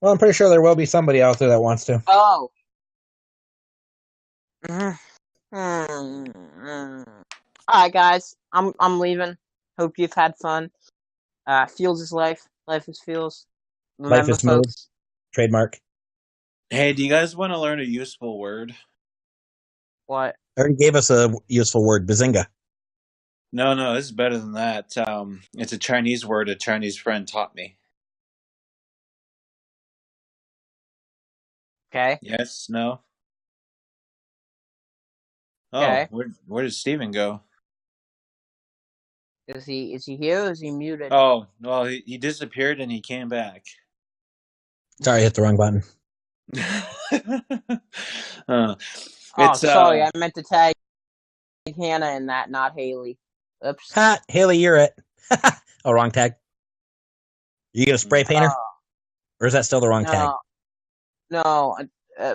Well, I'm pretty sure there will be somebody out there that wants to. Oh. Alright, guys. I'm leaving. Hope you've had fun. Fields is life. Life is Fields. Life Remember, is smooth. folks. Trademark. Hey, do you guys want to learn a useful word? What? I already gave us a useful word, bazinga. No, this is better than that. It's a Chinese word a Chinese friend taught me. Okay. Yes, no? Okay. Oh, where did Steven go? Is he here or is he muted? Oh, well, he disappeared and he came back. Sorry, I hit the wrong button. Sorry, I meant to tag Hannah in that, not Haley. Oops. Ha, Haley, you're it. Oh, wrong tag. You get a spray painter? Or is that still the wrong tag? No.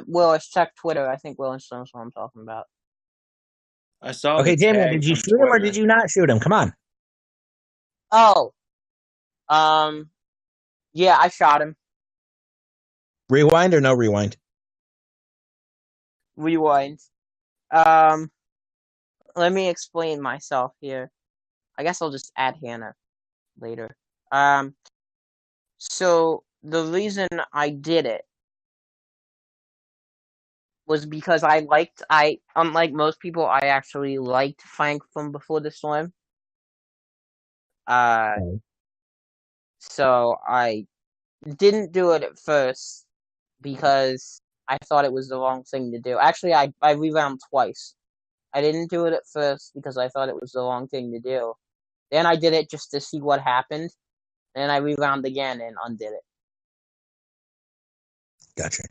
Willis, check Twitter. I think Willis knows what I'm talking about. I saw. Okay, Jman, did you shoot him or did you not shoot him? Come on. Oh. Yeah, I shot him. Rewind or no rewind? Rewind. Let me explain myself here. I guess I'll just add Hannah later. So the reason I did it was because unlike most people, I actually liked Frank from Before the Storm. So I didn't do it at first because I thought it was the wrong thing to do. Actually, I rewound twice. I didn't do it at first because I thought it was the wrong thing to do. Then I did it just to see what happened. Then I rewound again and undid it. Gotcha.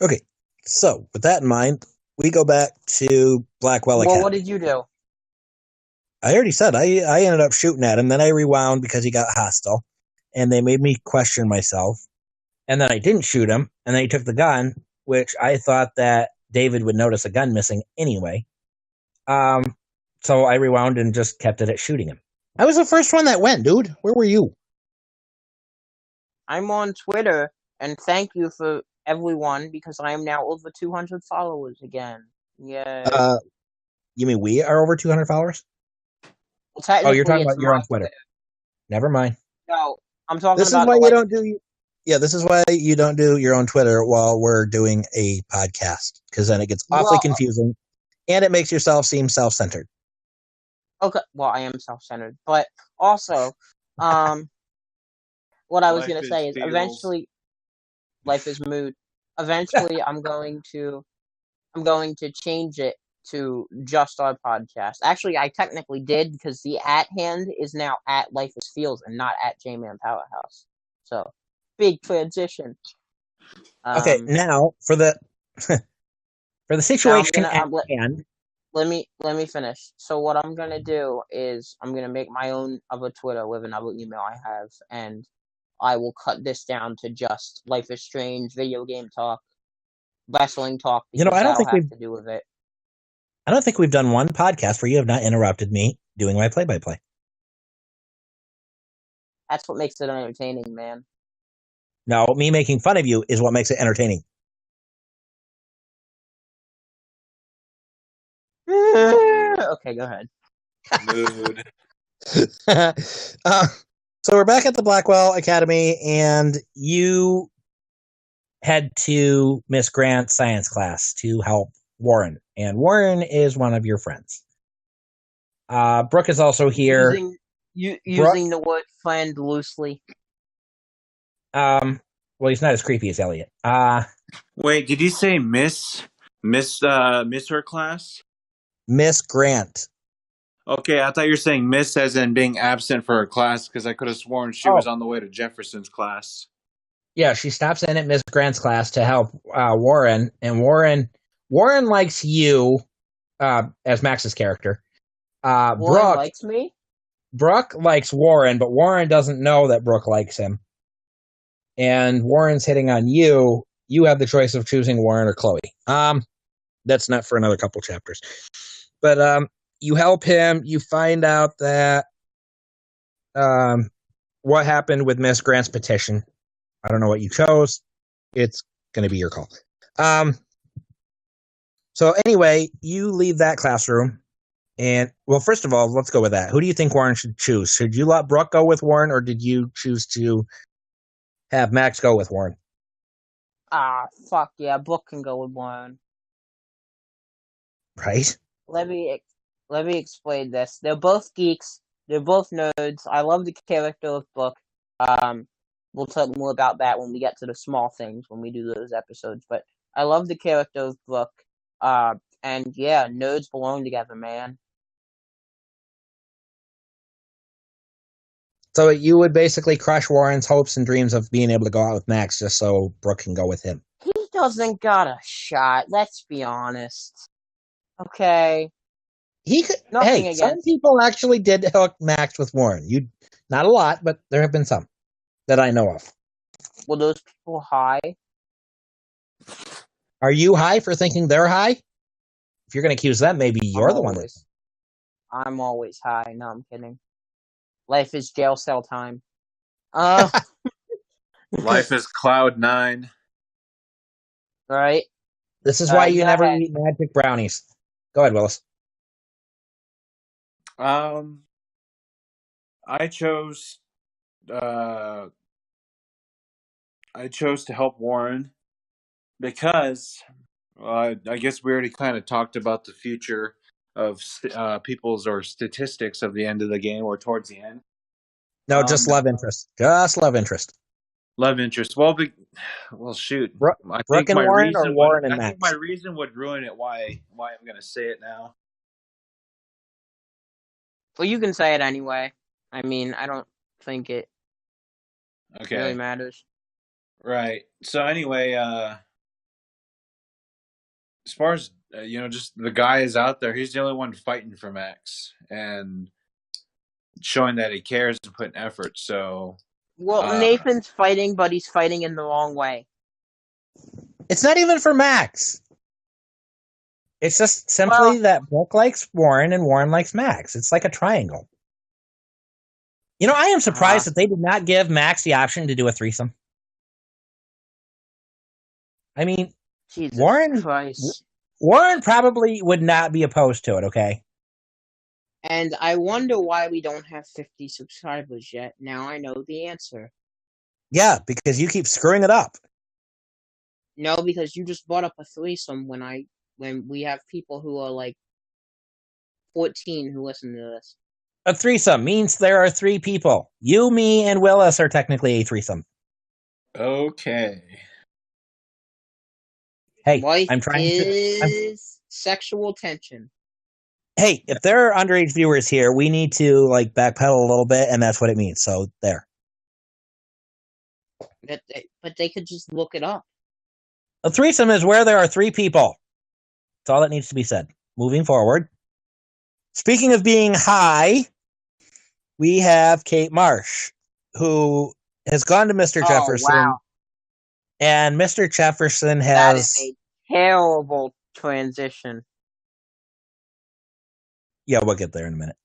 Okay, so with that in mind, we go back to Blackwell Academy. Well, what did you do? I already said I ended up shooting at him. Then I rewound because he got hostile, and they made me question myself. And then I didn't shoot him, and then he took the gun, which I thought that David would notice a gun missing anyway. So I rewound and just kept it at shooting him. I was the first one that went, dude. Where were you? I'm on Twitter, and thank you for everyone because I am now over 200 followers again. Yeah. You mean we are over 200 followers? Well, oh, you're talking about you're on Twitter. Never mind. No, I'm talking this about. This is why you don't do. Yeah, this is why you don't do your own Twitter while we're doing a podcast, because then it gets awfully confusing, and it makes yourself seem self-centered. Okay, well, I am self-centered, but also, what I was going to say is eventually, life is mood. Eventually, I'm going to change it to just our podcast. Actually, I technically did because the @hand is now at Life is Fields and not at Jman Powerhouse. So, big transition. Okay, now for the for the situation at hand. Let me finish. So what I'm gonna do is I'm gonna make my own other Twitter with another email I have, and I will cut this down to just Life is Strange, video game talk, wrestling talk. I don't think have to do with it. I don't think we've done one podcast where you have not interrupted me doing my play-by-play. That's what makes it entertaining, man. No, me making fun of you is what makes it entertaining. Okay, go ahead. Mood. So we're back at the Blackwell Academy, and you head to Miss Grant's science class to help Warren. And Warren is one of your friends. Brooke is also here. Using the word friend loosely. Well, he's not as creepy as Elliot. Wait, did you say miss her class? Miss Grant. Okay, I thought you were saying miss as in being absent for her class, because I could have sworn she was on the way to Jefferson's class. Yeah, she stops in at Miss Grant's class to help Warren, and Warren likes you as Max's character. Warren Brooke likes me? Brooke likes Warren, but Warren doesn't know that Brooke likes him. And Warren's hitting on you. You have the choice of choosing Warren or Chloe. That's not for another couple chapters. But you help him. You find out that what happened with Miss Grant's petition. I don't know what you chose. It's going to be your call. So anyway, you leave that classroom. And, well, first of all, let's go with that. Who do you think Warren should choose? Should you let Brooke go with Warren, or did you choose to have Max go with Warren? Fuck yeah, Brooke can go with Warren. Right? Let me explain this. They're both geeks. They're both nerds. I love the character of Brooke. We'll talk more about that when we get to the small things, when we do those episodes. But I love the character of Brooke. And yeah, nerds belong together, man. So you would basically crush Warren's hopes and dreams of being able to go out with Max just so Brooke can go with him. He doesn't got a shot, let's be honest. Okay. He could. Nothing Hey, against. some people actually did hook Max with Warren. Not a lot, but there have been some that I know of. Were those people high? Are you high for thinking they're high? If you're going to accuse them, maybe you're the one. I'm always high. No, I'm kidding. Life is jail cell time. Life is cloud 9. Right. This is why you never eat magic brownies. Go ahead, Willis. I chose to help Warren because I guess we already kind of talked about the future of people's or statistics of the end of the game or towards the end. No, just love interest. Just love interest. Love interest. Well, shoot. Brooke and Warren, or Warren and Max? I think my reason would ruin it. Why I'm going to say it now. Well, you can say it anyway. I mean, I don't think it really matters. Right. So anyway, as far as just the guy is out there, he's the only one fighting for Max and showing that he cares and putting effort. So, well, Nathan's fighting, but he's fighting in the wrong way. It's not even for Max. It's just simply that Brooke likes Warren and Warren likes Max. It's like a triangle. I am surprised that they did not give Max the option to do a threesome. I mean, Jesus Warren probably would not be opposed to it, okay? And I wonder why we don't have 50 subscribers yet. Now I know the answer. Yeah, because you keep screwing it up. No, because you just brought up a threesome when we have people who are like 14 who listen to this. A threesome means there are 3 people. You, me, and Willis are technically a threesome. Okay. Hey, Life I'm trying is sexual tension. Hey, if there are underage viewers here, we need to backpedal a little bit, and that's what it means. So there. But they could just look it up. A threesome is where there are 3 people. That's all that needs to be said. Moving forward. Speaking of being high, we have Kate Marsh, who has gone to Mr. Jefferson. Wow. And Mr. Jefferson has... That is a terrible transition. Yeah, we'll get there in a minute.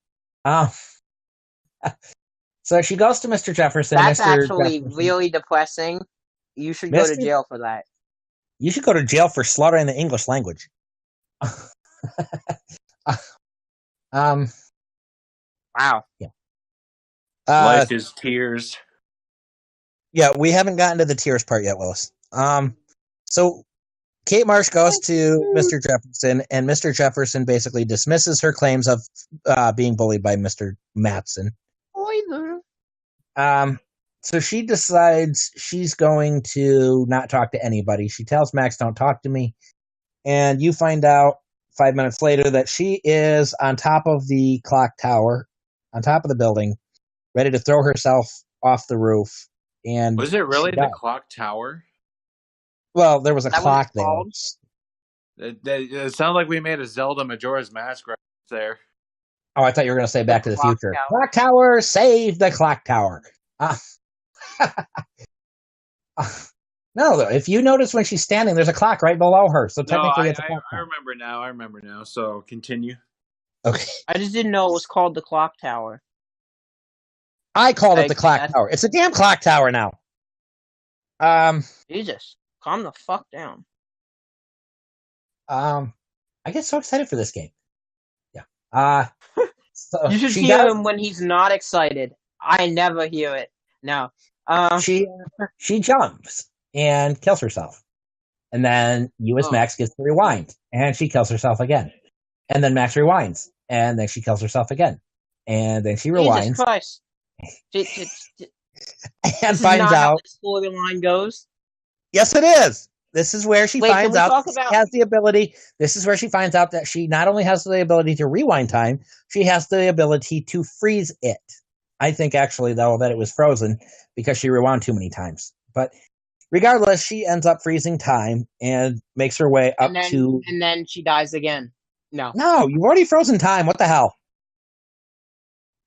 So she goes to Mr. Jefferson. That's Mr. actually Jefferson, really depressing. You should go to Mister, jail for that. you should go to jail for slaughtering the English language. um, Wow. yeah. Life is tears. Yeah, we haven't gotten to the tears part yet, Willis. So Kate Marsh goes to Mr. Jefferson, and Mr. Jefferson basically dismisses her claims of being bullied by Mr. Matson. So she decides she's going to not talk to anybody. She tells Max, "Don't talk to me." And you find out 5 minutes later that she is on top of the clock tower, on top of the building, ready to throw herself off the roof. And Was it really she the does. clock tower? Well, there was a That what clock it's there. called? It sounded like we made a Zelda Majora's Mask right there. Oh, I thought you were going to say Back to the Clock Future. tower. Clock tower, save the clock tower. No, though, if you notice when she's standing, there's a clock right below her. So No, technically, I it's a clock tower. remember now. I remember now. So continue. Okay. I just didn't know it was called the clock tower. I called it Like, the clock tower. It's a damn clock tower now. Jesus, calm the fuck down. I get so excited for this game. Yeah. So You should she hear does. him when he's not excited. I never hear it. No. She jumps and kills herself, and then US Max gets to rewind, and she kills herself again, and then Max rewinds, and then she kills herself again, and then she rewinds. Jesus Christ! And finds out how the storyline goes. Yes, it is. This is where she finds out she has the ability. This is where she finds out that she not only has the ability to rewind time, she has the ability to freeze it. I think actually, though, that it was frozen because she rewound too many times. But regardless, she ends up freezing time and makes her way up to. And then she dies again. No, you've already frozen time. What the hell?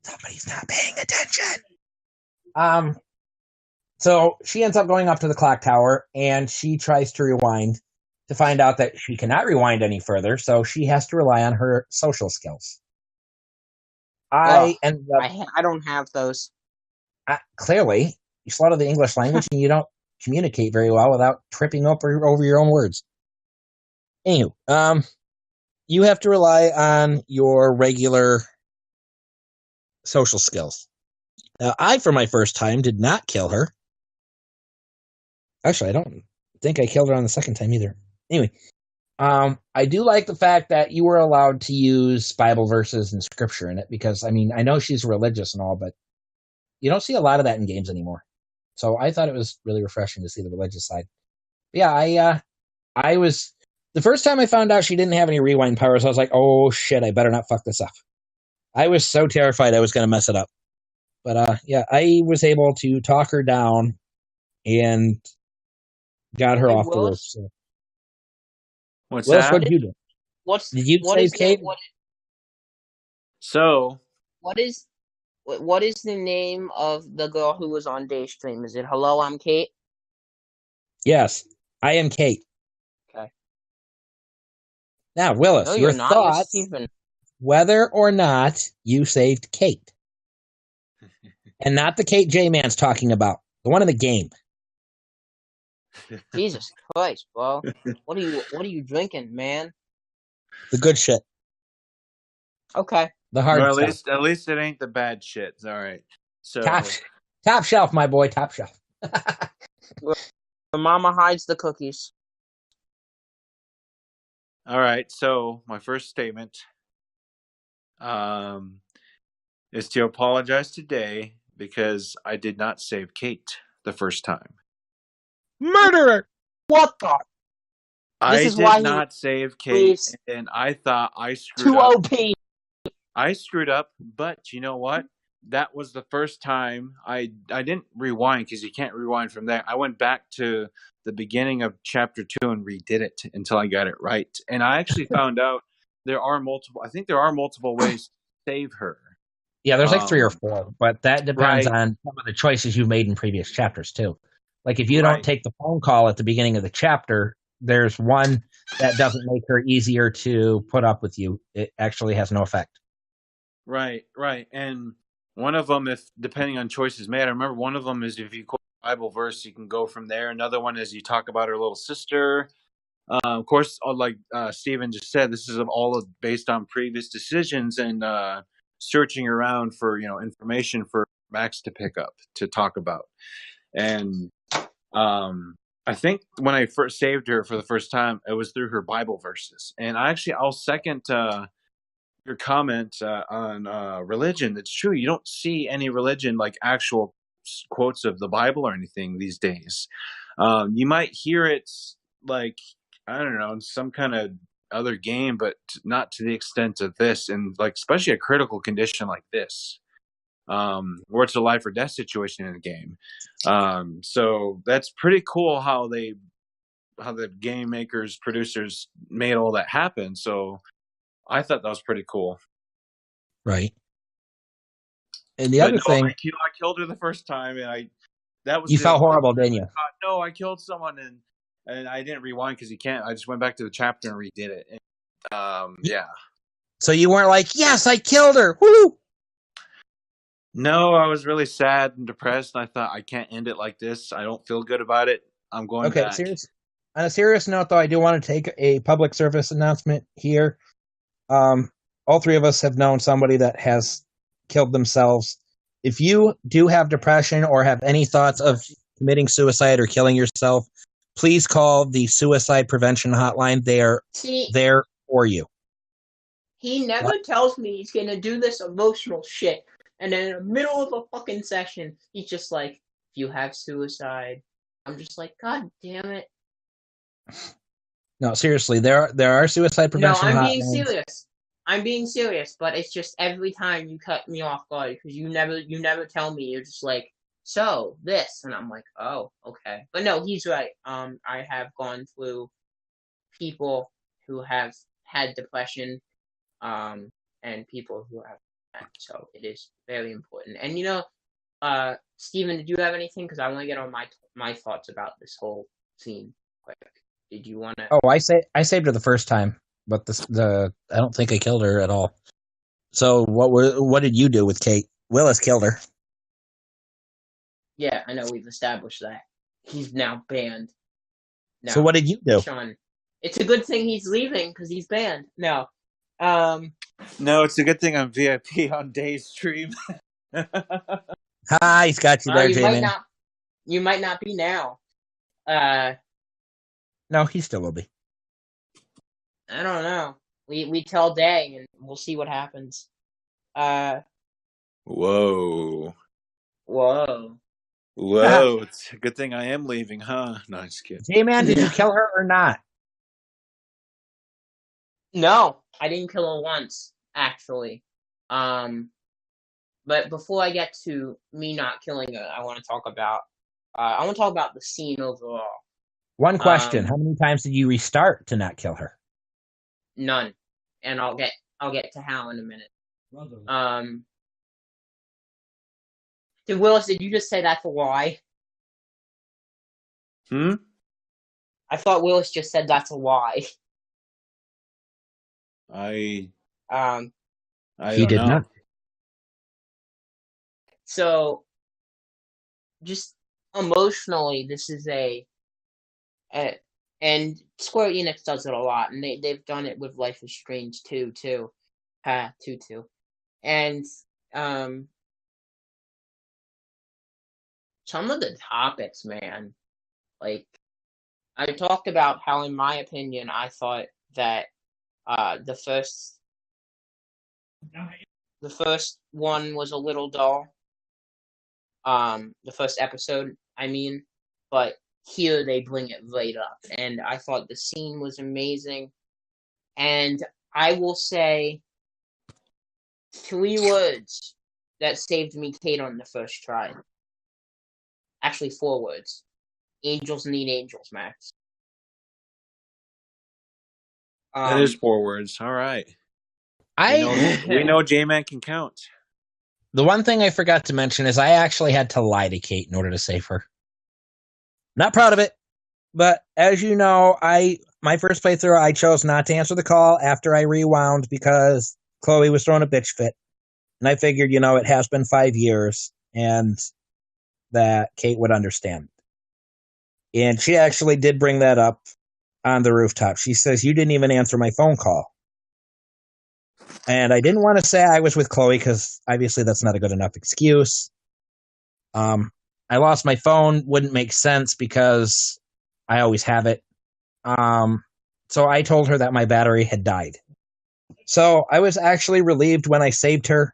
Somebody's not paying attention. So she ends up going up to the clock tower, and she tries to rewind to find out that she cannot rewind any further, so she has to rely on her social skills. I don't have those. Clearly, you slaughter the English language, and you don't communicate very well without tripping up over your own words. Anywho, you have to rely on your regular social skills. I, for my first time, did not kill her. Actually, I don't think I killed her on the second time either. Anyway, I do like the fact that you were allowed to use Bible verses and scripture in it because, I mean, I know she's religious and all, but you don't see a lot of that in games anymore. So I thought it was really refreshing to see the religious side. But yeah, I was the first time I found out she didn't have any rewind powers. I was like, oh shit, I better not fuck this up. I was so terrified I was going to mess it up. But yeah, I was able to talk her down and got her off the roof. So. What's Willis, that? what did you do? Did you save Kate? What is the name of the girl who was on Daystream? Is it Hello, I'm Kate? Yes, I am Kate. Okay. Now, Willis, no, your you're not. thoughts You're Stephen. Whether or not you saved Kate. And not the Kate Jman's talking about. The one in the game. Jesus Christ, bro. What are you drinking, man? The good shit. Okay. The hard stuff. At least it ain't the bad shit. All right. So top shelf, my boy, top shelf. Where Mama hides the cookies. All right. So my first statement is to apologize today because I did not save Kate the first time. Murderer! What the? I did not save Kate, and I thought I screwed up. Too OP. I screwed up, but you know what? That was the first time I didn't rewind because you can't rewind from there. I went back to the beginning of chapter 2 and redid it until I got it right. And I actually found out there are multiple ways to save her. Yeah, there's like 3 or 4, but that depends on some of the choices you've made in previous chapters too. Like if you don't take the phone call at the beginning of the chapter, there's one that doesn't make her easier to put up with you. It actually has no effect. Right, right. And one of them, if depending on choices made, I remember one of them is if you quote a Bible verse, you can go from there. Another one is you talk about her little sister. Of course, like Stephen just said, this is based on previous decisions and searching around for information for Max to pick up to talk about. And I think when I first saved her for the first time, it was through her Bible verses. And I'll second your comment on religion. It's true. You don't see any religion like actual quotes of the Bible or anything these days. You might hear it like, I don't know, some kind of other game, but not to the extent of this, and like especially a critical condition like this, where it's a life or death situation in a game. So that's pretty cool how the game makers, producers made all that happen. So I thought that was pretty cool. Right. And the other thing, I killed her the first time, and you felt horrible, didn't you? No, I killed someone, and I didn't rewind because you can't. I just went back to the chapter and redid it. And, yeah. So you weren't like, yes, I killed her. Woo! No, I was really sad and depressed. And I thought, I can't end it like this. I don't feel good about it. I'm going back. On a serious note, though, I do want to take a public service announcement here. All three of us have known somebody that has killed themselves. If you do have depression or have any thoughts of committing suicide or killing yourself, please call the suicide prevention hotline. They are there for you. He never tells me he's going to do this emotional shit. And then in the middle of a fucking session, he's just like, if you have suicide. I'm just like, God damn it. No, seriously, there are suicide prevention hotlines. No, I'm being serious, but it's just every time you cut me off guard because you never tell me. You're just like, so this, and I'm like, oh, okay. But no, he's right. I have gone through people who have had depression, and people who have had, so it is very important. And Stephen, did you have anything? Because I want to get on my thoughts about this whole scene quick. Did you want to? Oh, I saved her the first time, but I don't think I killed her at all. So what did you do with Kate? Willis killed her. Yeah, I know, we've established that. He's now banned. No. So what did you do? Sean, it's a good thing he's leaving because he's banned. No. No, it's a good thing I'm VIP on Dave's stream. Hi, he's got you there, Jman. You might not be now. No, he still will be. I don't know. We tell Day, and we'll see what happens. Whoa. It's a good thing I am leaving, huh? No, I'm just kidding. Jman, did you kill her or not? No, I didn't kill her once, actually. But before I get to me not killing her, I want to talk about the scene overall. One question: how many times did you restart to not kill her? None, and I'll get to how in a minute. Willis, did you just say that's a lie? I thought Willis just said that's a lie. He did not. So, just emotionally, this is and Square Enix does it a lot, and they've done it with Life is Strange 2 too. And some of the topics, man, like I talked about how, in my opinion, I thought that the first one was a little dull. The first episode, I mean, but here they bring it right up, and I thought the scene was amazing. And I will say 3 words that saved me Kate on the first try. Actually, 4 words. Angels need angels, Max. That is 4 words. All right. We know Jman can count. The one thing I forgot to mention is I actually had to lie to Kate in order to save her. Not proud of it, but as you know, my first playthrough, I chose not to answer the call after I rewound because Chloe was throwing a bitch fit. And I figured, it has been 5 years and that Kate would understand. And she actually did bring that up on the rooftop. She says, "You didn't even answer my phone call." And I didn't want to say I was with Chloe because obviously that's not a good enough excuse. I lost my phone, wouldn't make sense because I always have it. So I told her that my battery had died. So I was actually relieved when I saved her.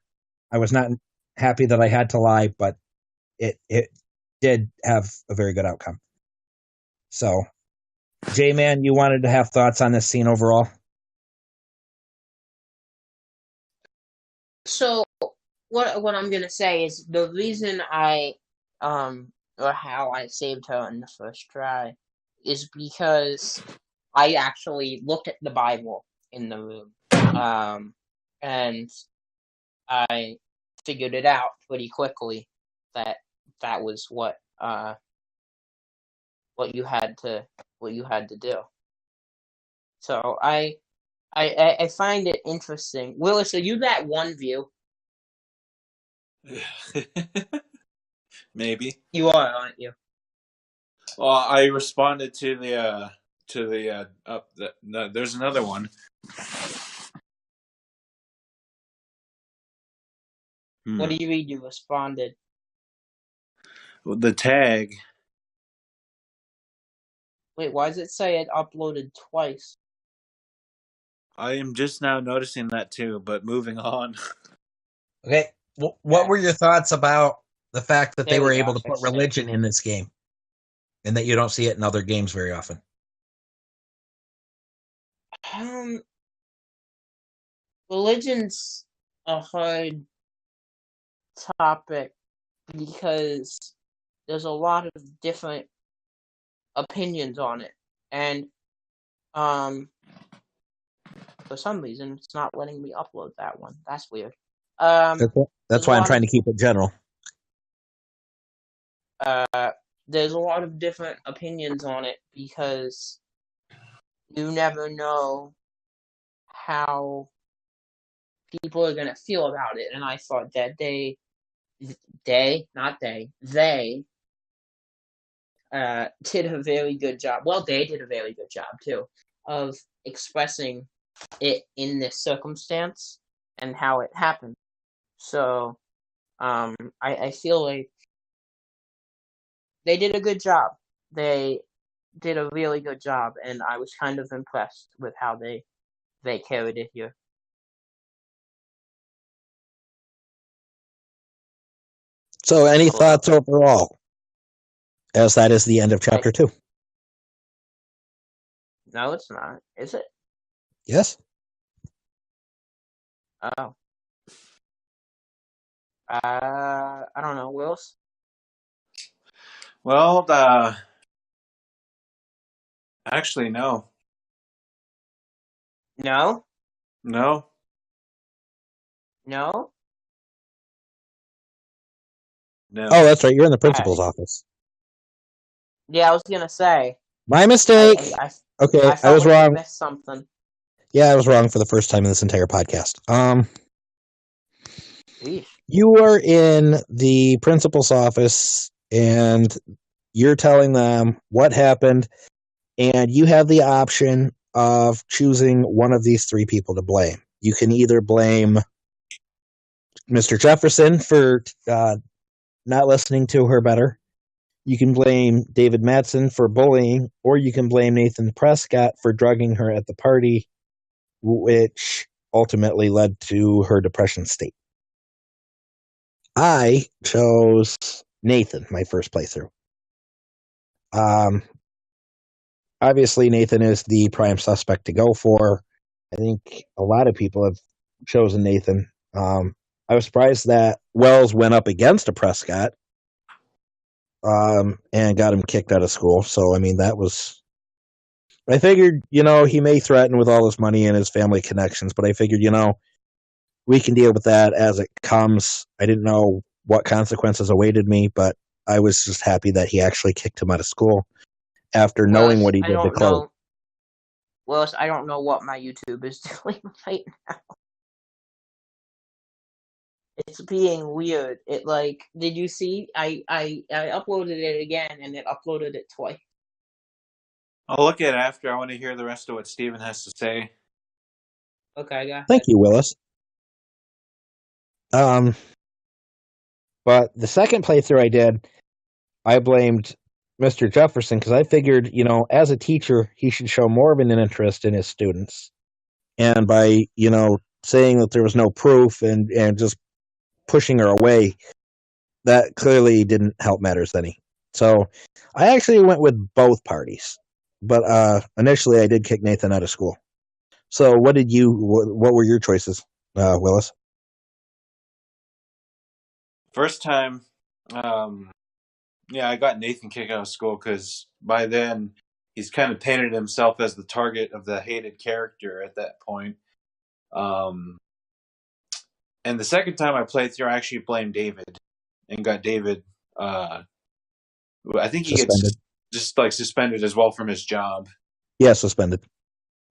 I was not happy that I had to lie, but it did have a very good outcome. So, J-Man, you wanted to have thoughts on this scene overall? So what I'm gonna say is the reason or how I saved her in the first try is because I actually looked at the Bible in the room. And I figured it out pretty quickly that that was what you had to do. So I find it interesting. Willis, are you that one view? Maybe. You are, aren't you? Well, I responded to the no, there's another one. What do you read? You responded. The tag. Wait, why does it say it uploaded twice? I am just now noticing that too, but moving on. Okay. What were your thoughts about the fact that they There we were go, able to put fixed it. religion in this game and that you don't see it in other games very often? Religion's a hard topic because there's a lot of different opinions on it, and for some reason it's not letting me upload that one. That's weird. That's why I'm trying to keep it general. There's a lot of different opinions on it because you never know how people are gonna feel about it, and I thought that they did a very good job. Well, they did a very good job too of expressing it in this circumstance and how it happened. So, I feel like they did a good job. They did a really good job, and I was kind of impressed with how they carried it here. So, any thoughts overall? As that is the end of chapter 2. No, it's not. Is it? Yes. Oh. I don't know, Wills. Well, actually, no. No? No. No? No. Oh, that's right. You're in the principal's office. Yeah, I was gonna say. My mistake. Okay, I was wrong. Missed something. Yeah, I was wrong for the first time in this entire podcast. Eesh. You are in the principal's office, and you're telling them what happened, and you have the option of choosing one of these three people to blame. You can either blame Mr. Jefferson for not listening to her better. You can blame David Madsen for bullying, or you can blame Nathan Prescott for drugging her at the party, which ultimately led to her depression state. I chose Nathan, my first playthrough. Obviously, Nathan is the prime suspect to go for. I think a lot of people have chosen Nathan. I was surprised that Wells went up against a Prescott and got him kicked out of school. So, I mean, that was... I figured, he may threaten with all his money and his family connections, but I figured, we can deal with that as it comes. I didn't know what consequences awaited me, but I was just happy that he actually kicked him out of school after knowing what he did to Chloe. Willis, I don't know what my YouTube is doing right now. It's being weird. It like, did you see? I uploaded it again, and it uploaded it twice. I'll look at it after. I want to hear the rest of what Steven has to say. Okay, go Thank ahead. you, Willis. But the second playthrough I did, I blamed Mr. Jefferson because I figured, as a teacher, he should show more of an interest in his students. And by, saying that there was no proof and just pushing her away, that clearly didn't help matters any. So I actually went with both parties. But initially, I did kick Nathan out of school. So what were your choices, Willis? First time, I got Nathan kicked out of school because by then he's kind of painted himself as the target of the hated character at that point. And the second time I played through, I actually blamed David and got David. I think he Suspended. gets just like suspended as well from his job. Yeah, suspended.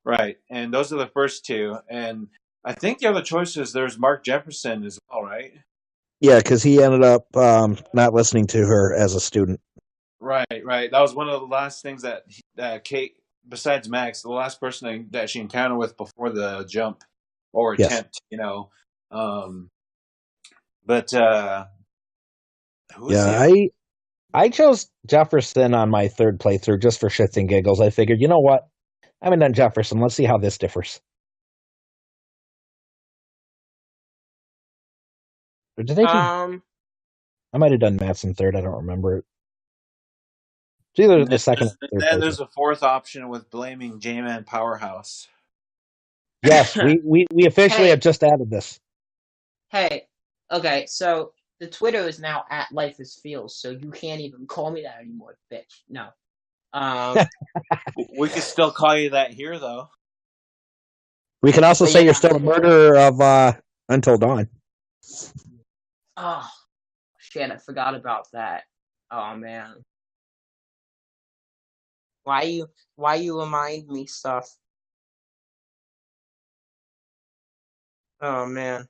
Right, and those are the first two. And I think the other choices, there's Mark Jefferson as well, right? Yeah, because he ended up not listening to her as a student. Right. That was one of the last things that Kate, besides Max, the last person that she encountered with before the jump or attempt, But who was the I chose Jefferson on my third playthrough just for shits and giggles. I figured, you know what? I haven't done Jefferson. Let's see how this differs. Or did I might have done Madsen third. I don't remember it. It's either the second or third then playthrough. there's a fourth option with blaming Jman Powerhouse. Yes, we officially have just added this. Hey, okay, so the Twitter is now at Life is Feels, so you can't even call me that anymore, bitch. No. We could still call you that here, though. We can also say you're still a murderer of Until Dawn. Oh, shit, I forgot about that. Oh, man. Why you remind me stuff? Oh, man.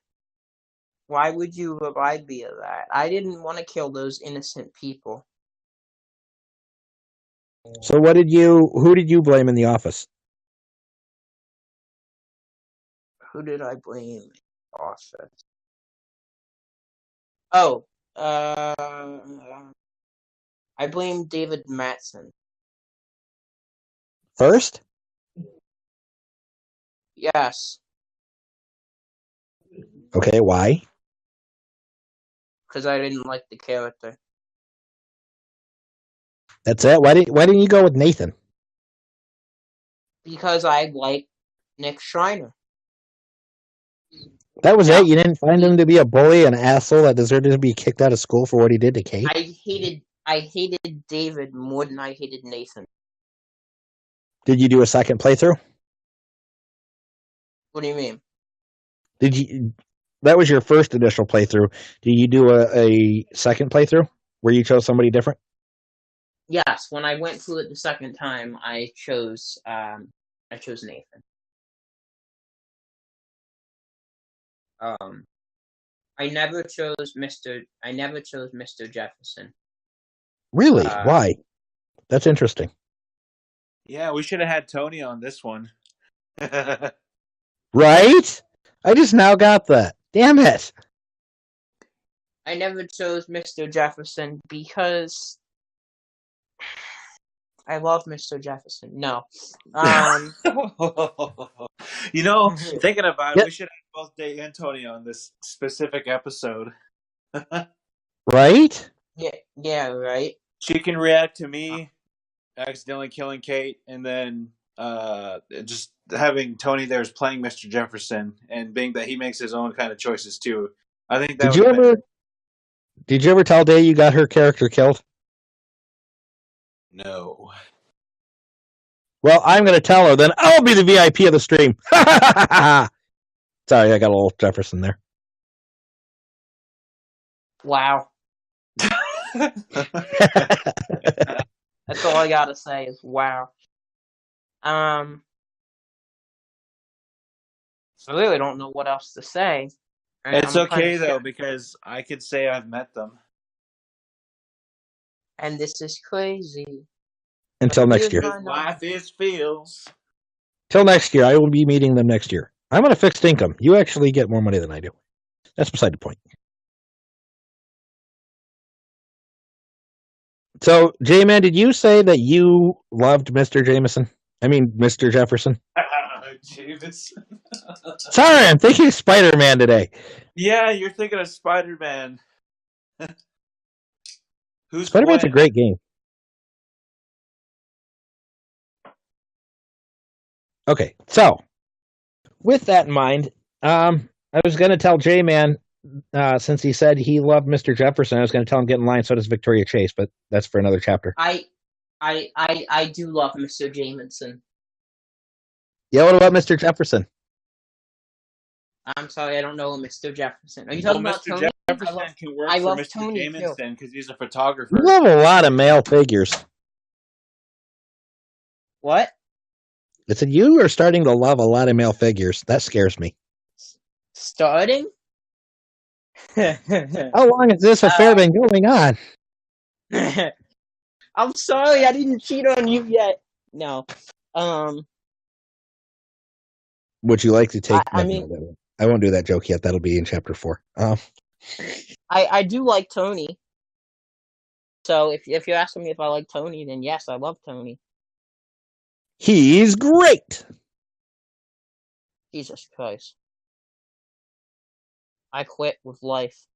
Why would you remind me of that? I didn't want to kill those innocent people. So who did you blame in the office? Who did I blame in the office? Oh, I blame David Matson. First? Yes. Okay, why? Because I didn't like the character. That's it? Why didn't you go with Nathan? Because I like Nick Schreiner. That was it? You didn't find him to be a bully, an asshole that deserved to be kicked out of school for what he did to Kate? I hated David more than I hated Nathan. Did you do a second playthrough? What do you mean? That was your first initial playthrough. Did you do a second playthrough where you chose somebody different? Yes, when I went through it the second time, I chose Nathan. I never chose Mr. Jefferson. Really? Why? That's interesting. Yeah, we should have had Tony on this one. Right? I just now got that. Damn it. I never chose Mr. Jefferson because I love Mr. Jefferson. No. Thinking about it, we should have both Dave and Tony on this specific episode. Right? Yeah, right. She can react to me accidentally killing Kate, and then just having Tony there is playing Mr. Jefferson, and being that he makes his own kind of choices too. I think that Did you ever tell Day you got her character killed? No. Well, I'm going to tell her, then I'll be the VIP of the stream. Sorry, I got a little Jefferson there. Wow. That's all I gotta say is wow. I really don't know what else to say. It's I'm kind okay of though because I could say I've met them. and this is crazy. Until But next here's year. my Life is feels. Till next year. I will be meeting them next year. I'm on a fixed income. You actually get more money than I do. That's beside the point. So, J-Man, did you say that you loved Mr. Jameson? I mean, Mr. Jefferson? James. Sorry, I'm thinking Spider-Man today. Yeah, you're thinking of Spider-Man. Who's Spider-Man's a Gwen? great game. Okay, so with that in mind, I was going to tell J-Man, since he said he loved Mr. Jefferson, I was going to tell him get in line. So does Victoria Chase, but that's for another chapter. I do love Mr. Jameson. Yeah, what about Mr. Jefferson? I'm sorry, I don't know Mr. Jefferson. Are you talking about Mr. Tony? Jefferson can work I for love Mr. Tony too. Jameson because he's a You photographer. have a lot of male figures. What? I said you are starting to love a lot of male figures. That scares me. Starting? How long has this affair been going on? I'm sorry, I didn't cheat on you yet. No. Would you like to take? I No, mean, no, I won't do that joke yet. That'll be in chapter 4. I do like Tony. So if you're asking me if I like Tony, then yes, I love Tony. He's great. Jesus Christ. I quit with life.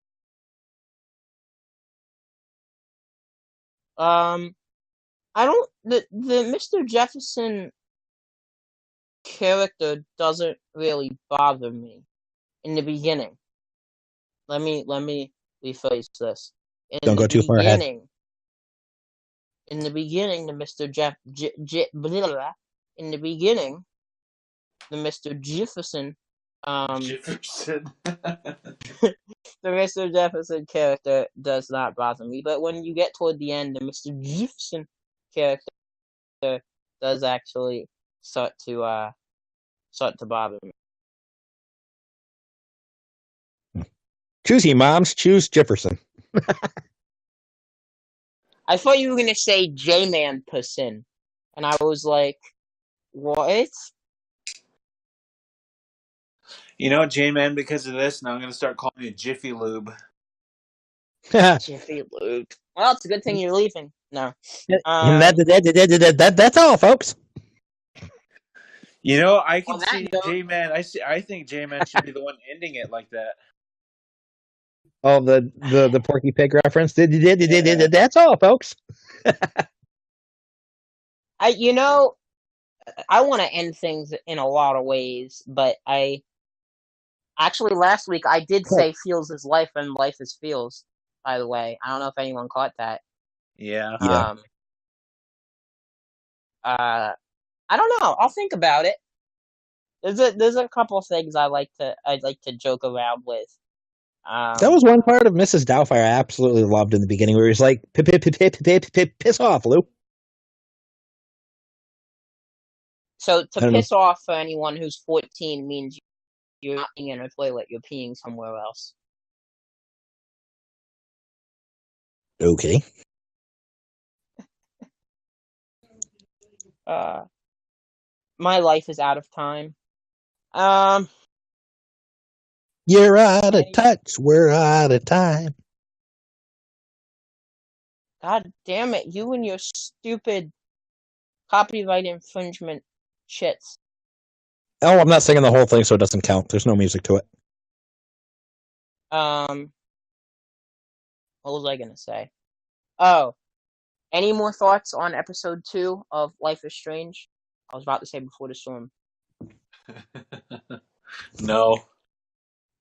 I don't the Mr. Jefferson character doesn't really bother me in the beginning. Let me rephrase this. Don't go too far ahead. In the beginning, the Mr. In the beginning, the Mr. Jefferson, Jefferson. the Mr. Jefferson character does not bother me. But when you get toward the end, the Mr. Jefferson character does actually start to bother me. Choose ye, moms. Choose Jefferson. I thought you were gonna say J-Man person, and I was like, what? You know, J-Man, because of this, now I'm going to start calling you Jiffy Lube. Jiffy Lube. Well, it's a good thing you're leaving. No. And that's all, folks. You know, I can On that see note, J-Man. I think J-Man should be the one ending it like that. Oh, the Porky Pig reference. That's all, folks. I want to end things in a lot of ways, but last week I did say feels is life and life is feels, by the way. I don't know if anyone caught that. Yeah. Yeah. I don't know. I'll think about it. There's a couple of things I'd like to joke around with. That was one part of Mrs. Doubtfire I absolutely loved in the beginning, where he was like, piss off, Lou. So to piss off for anyone who's 14 means you're not peeing in a toilet, you're peeing somewhere else. Okay. My life is out of time. You're out of touch. We're out of time. God damn it, you and your stupid copyright infringement shits. Oh, I'm not singing the whole thing, so it doesn't count. There's no music to it. What was I gonna say? Oh, any more thoughts on episode 2 of Life is Strange? I was about to say Before the Storm. No.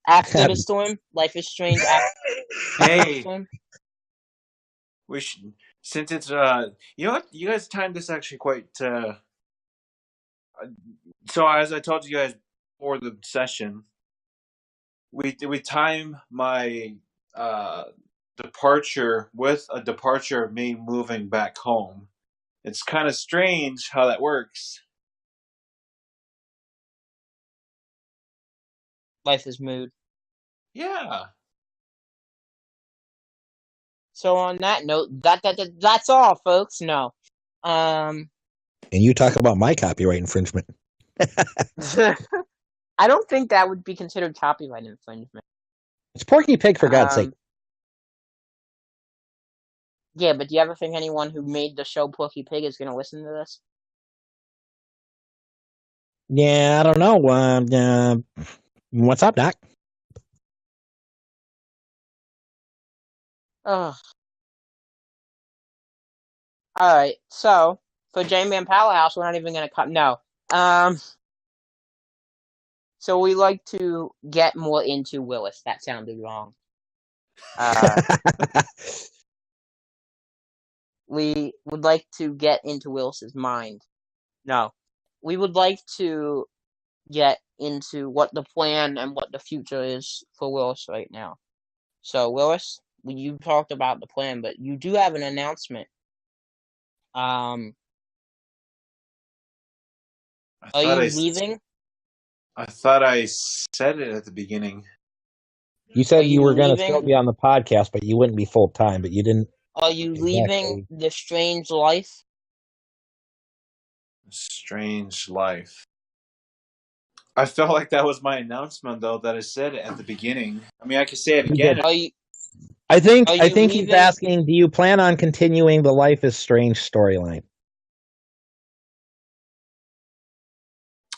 After the Storm? Life is Strange after the Storm? We should, since it's you know what, you guys timed this actually quite so as I told you guys before the session, we time my departure with a departure of me moving back home. It's kind of strange how that works. Life is mood. Yeah. So on that note, that's all, folks. No. And you talk about my copyright infringement. I don't think that would be considered copyright infringement. It's Porky Pig, for God's sake. Yeah, but do you ever think anyone who made the show Porky Pig is going to listen to this? Yeah, I don't know. What's up, Doc? Ugh. Alright, so, for Jman Powerhouse, we're not even going to cut. No. So we like to get more into Willis. That sounded wrong. We would like to get into Willis's mind. No. We would like to get into what the plan and what the future is for Willis right now. So, Willis, you talked about the plan, but you do have an announcement. Are you leaving? I thought I said it at the beginning. You said you were going to still be on the podcast, but you wouldn't be full time, but you didn't. Are you leaving the Strange Life? Strange Life. I felt like that was my announcement, though, that I said it at the beginning. I mean, I could say it again. I think he's asking, do you plan on continuing the Life is Strange storyline?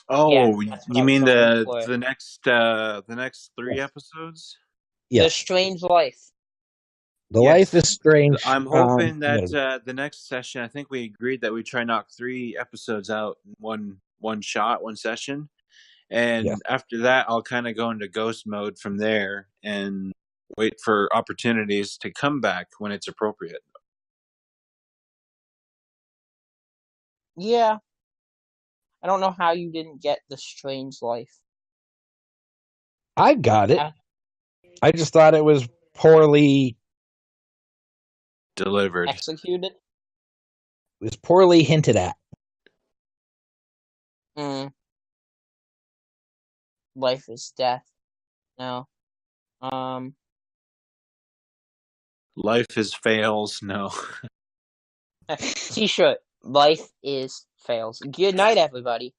Oh, yeah, you mean the next 3 episodes? Yes. The Strange Life. The Life is Strange. I'm hoping that the next session, I think we agreed that we try knock 3 episodes out in one shot, one session. And after that, I'll kind of go into ghost mode from there and wait for opportunities to come back when it's appropriate. Yeah. I don't know how you didn't get the Strange Life. I got it. I just thought it was poorly delivered. Executed? It was poorly hinted at. Life is death. No. Life is fails. No. T-shirt. Life is fails. Good night, everybody.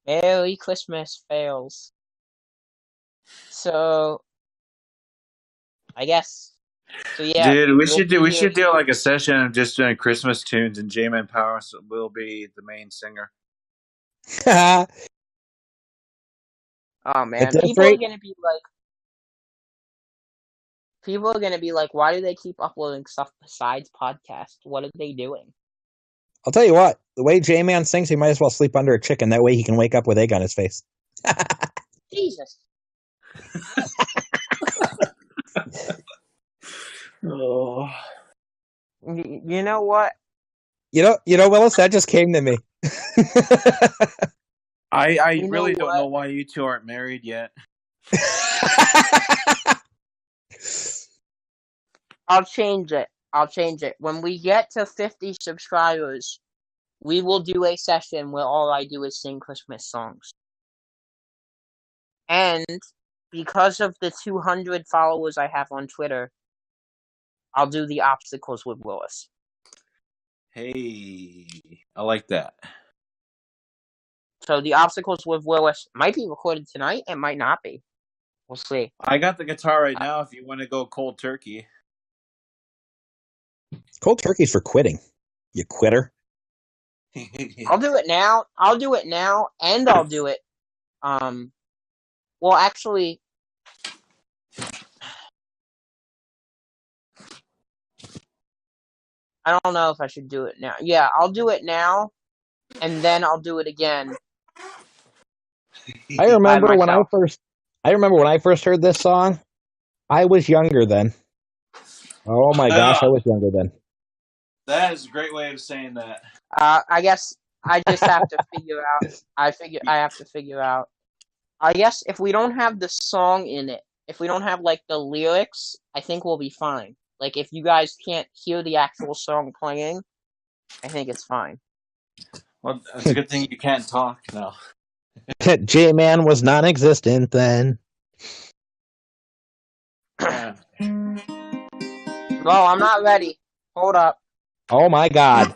Merry Christmas, fails. So, I guess. So yeah, dude, we should do like a session of just doing Christmas tunes, and Jman Powers will be the main singer. Oh man, people are gonna be like, why do they keep uploading stuff besides podcasts? What are they doing? I'll tell you what, the way J-Man sings, he might as well sleep under a chicken. That way he can wake up with egg on his face. Jesus. Oh. You know what? You know, Willis, that just came to me. I really don't know why you two aren't married yet. I'll change it. When we get to 50 subscribers, we will do a session where all I do is sing Christmas songs. And because of the 200 followers I have on Twitter, I'll do the obstacles with Willis. Hey, I like that. So the obstacles with Willis might be recorded tonight. It might not be. We'll see. I got the guitar right now if you want to go cold turkey. Cold turkey's for quitting. You quitter. I'll do it now, and I'll do it. Well, actually, I don't know if I should do it now. Yeah, I'll do it now, and then I'll do it again. I remember when I first heard this song. I was younger then. Oh my gosh, I was younger then. That is a great way of saying that. I guess I just have to figure out. I have to figure out. I guess if we don't have the song in it, if we don't have like the lyrics, I think we'll be fine. Like if you guys can't hear the actual song playing, I think it's fine. Well, it's a good thing you can't talk now. Jman was non-existent then. Yeah. Well, I'm not ready. Hold up. Oh my god.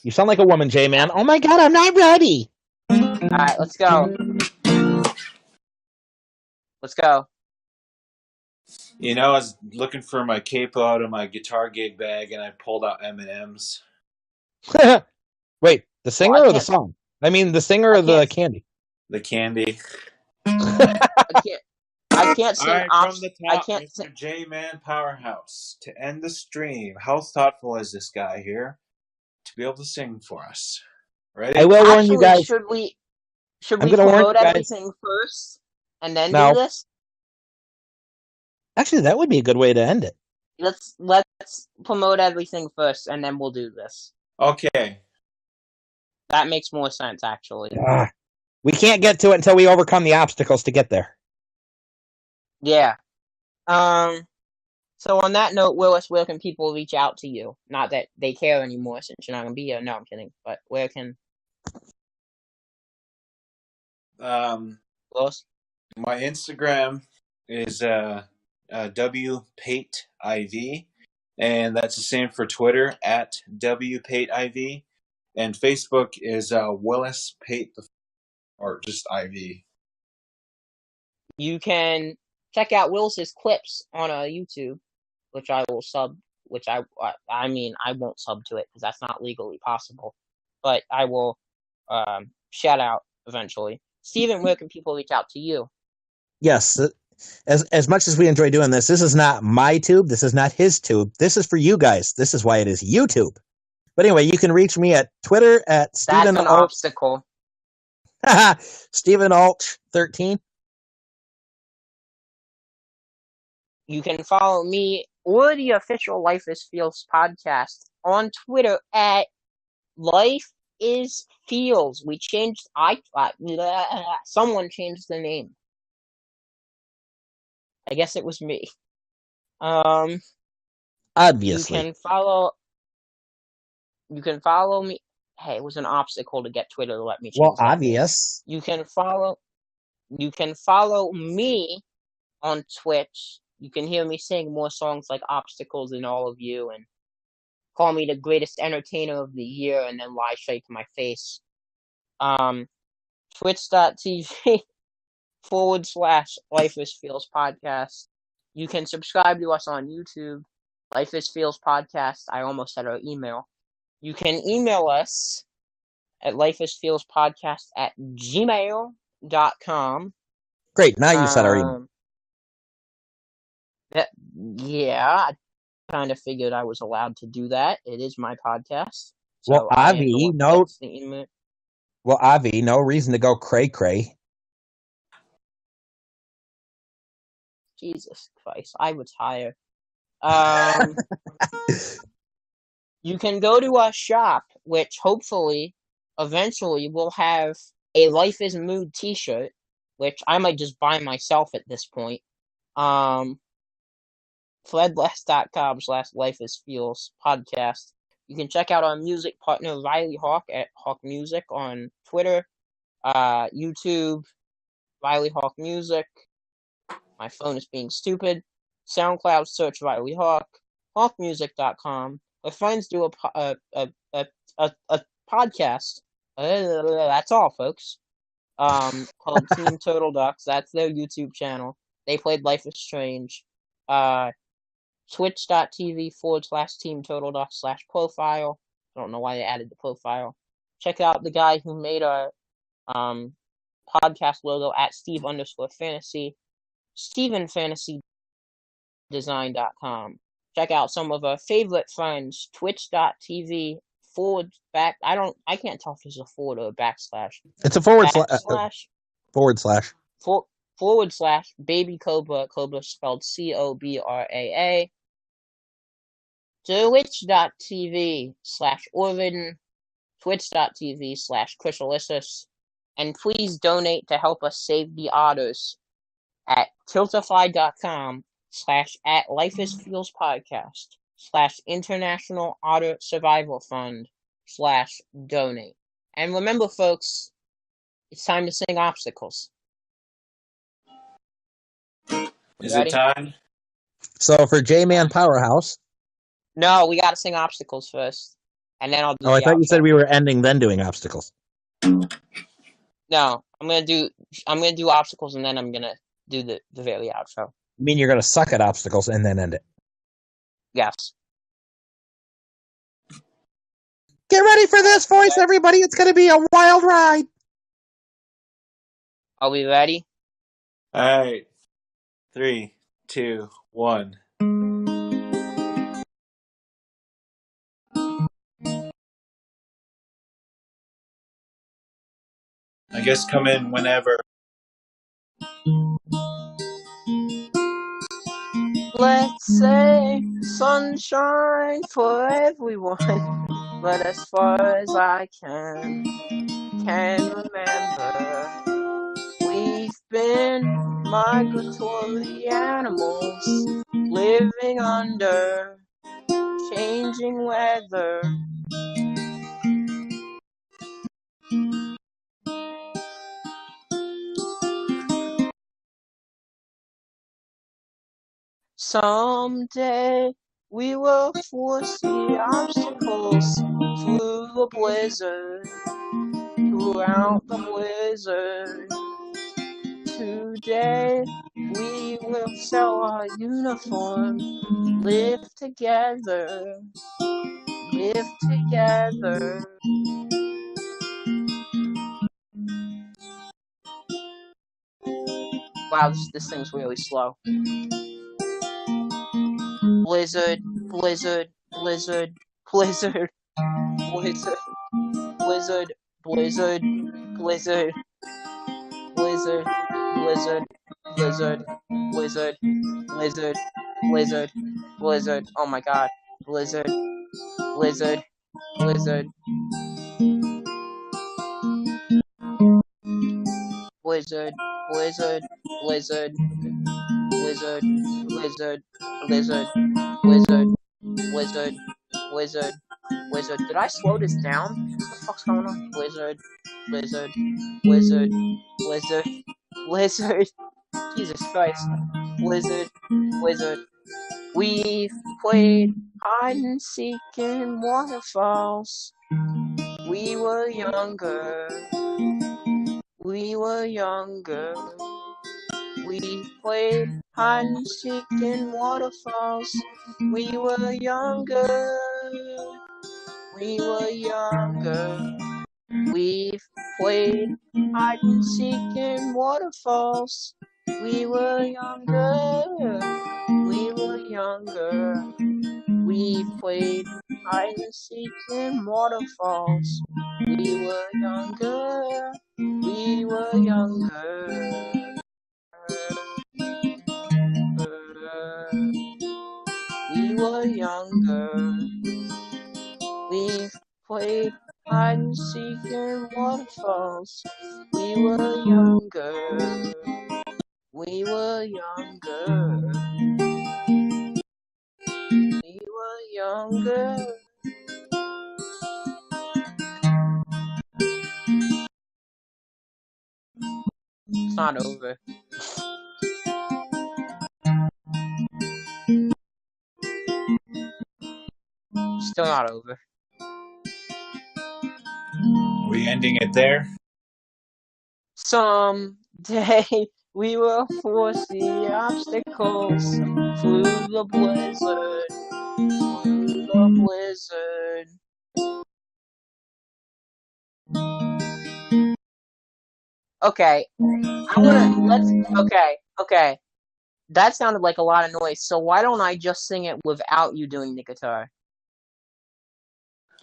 You sound like a woman, Jman. Oh my god, I'm not ready. Alright, let's go. Let's go. You know, I was looking for my capo out of my guitar gig bag, and I pulled out M&Ms. Wait, the Well, singer I or the can't. song? I mean, the singer I or the can't. candy? The candy. I can't. I can't All sing right, from ops. the I top, can't sing. Mr. J-Man Powerhouse. To end the stream, how thoughtful is this guy here to be able to sing for us? Ready? I will warn you Actually, guys. should I'm we going to warn promote you guys. everything first and then do No, this? actually, that would be a good way to end it. Let's promote everything first and then we'll do this. Okay. That makes more sense, actually. We can't get to it until we overcome the obstacles to get there. Yeah. So on that note, Willis, where can people reach out to you? Not that they care anymore since you're not gonna be here. No, I'm kidding. But where can Willis? My Instagram is WPateIV, and that's the same for Twitter at WPateIV, and Facebook is Willis Pate, or just IV. You can check out Willis's clips on YouTube, which I will sub. Which I mean, I won't sub to it because that's not legally possible. But I will shout out eventually. Steven, where can people reach out to you? Yes, as much as we enjoy doing this, this is not my tube. This is not his tube. This is for you guys. This is why it is YouTube. But anyway, you can reach me at Twitter at Stephen That's an Alt. obstacle. Stephen Alt 13. You can follow me or the official Life is Feels podcast on Twitter at Life is Feels. We changed. Someone changed the name. I guess it was me. Obviously. You can follow me. Hey, it was an obstacle to get Twitter to let me change Well, that obvious. name. You can follow me on Twitch. You can hear me sing more songs like Obstacles than all of you and call me the greatest entertainer of the year and then lie straight to my face. Twitch.tv / Life is Feels podcast. You can subscribe to us on YouTube. Life is Feels podcast. I almost said our email. You can email us at lifeisfeelspodcast@gmail.com. Great. Now you said our email. Yeah, I kind of figured I was allowed to do that. It is my podcast. So Well, Avi, no reason to go cray-cray. Jesus Christ, I retire. You can go to our shop, which hopefully, eventually, will have a Life is Mood t-shirt, which I might just buy myself at this point. Threadless.com/Life is Feels podcast. You can check out our music partner, Riley Hawk, at Hawk Music on Twitter, YouTube, Riley Hawk Music. My phone is being stupid. SoundCloud, search Riley Hawk. HawkMusic.com. My friends do a podcast. That's all, folks. Called Team Turtle Ducks. That's their YouTube channel. They played Life is Strange. Twitch.tv / Team Turtle Ducks /profile. I don't know why they added the profile. Check out the guy who made our podcast logo at Steve_fantasy. StephenFantasyDesign.com. Check out some of our favorite friends. Twitch.tv / I can't tell if there's a forward or a backslash. It's a / Baby Cobra, Cobra spelled COBRAA. Twitch.tv /Orvidden. Twitch.tv /Chrysalisis. And please donate to help us save the otters at Tiltify.com / @LifeIsFeelsPodcast / International Otter Survival Fund / donate. And remember, folks, It's time to sing obstacles. Is it Ready? time? So for J-Man Powerhouse. No, we gotta sing obstacles first. And then I'll do Oh, I the thought you said outro. we were ending then doing obstacles. No, I'm gonna do obstacles and then I'm gonna do the very outro. You mean you're going to suck at obstacles and then end it? Yes. Get ready for this voice, everybody. It's going to be a wild ride. Are we ready? All right. 3, 2, 1. I guess come in whenever. Let's say sunshine for everyone. But as far as I can remember, we've been migratory animals living under changing weather. Someday we will foresee obstacles through the blizzard, throughout the blizzard. Today we will sell our uniform, live together, live together. Wow, this thing's really slow. Blizzard, blizzard, blizzard, blizzard, blizzard, blizzard, blizzard, blizzard, blizzard, blizzard, blizzard, blizzard, blizzard, blizzard, blizzard. Oh my god. Blizzard, blizzard, blizzard, blizzard, blizzard, blizzard, blizzard, blizzard, blizzard, blizzard, blizzard, blizzard, blizzard. Did I slow this down? What the fuck's going on? Blizzard, blizzard, blizzard, blizzard, blizzard. Jesus Christ. Blizzard, blizzard. We've played hide and seek in waterfalls. We were younger. We were younger. We played hide and seek in waterfalls. We were younger. We were younger. We've played hide and seek in waterfalls. We were younger. We were younger. We've played hide and seek in waterfalls. We were younger. We were younger. We were younger. We've played hide and seek in waterfalls. We were younger. We were younger. We were younger. It's not over. Still not over. Are we ending it there? Someday we will foresee obstacles through the blizzard, through the blizzard. Okay, okay. That sounded like a lot of noise, so why don't I just sing it without you doing the guitar?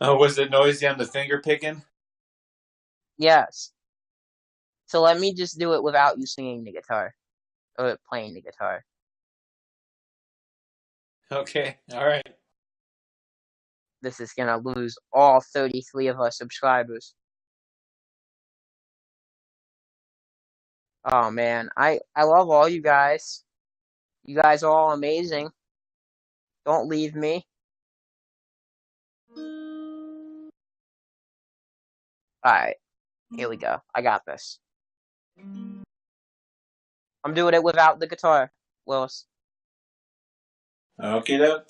Oh, was it noisy on the finger picking? Yes. So let me just do it without you singing the guitar, or playing the guitar. Okay, all right. This is gonna lose all 33 of our subscribers. Oh man, I love all you guys. You guys are all amazing. Don't leave me. Alright. Here we go. I got this. I'm doing it without the guitar, Willis. Okay, doke.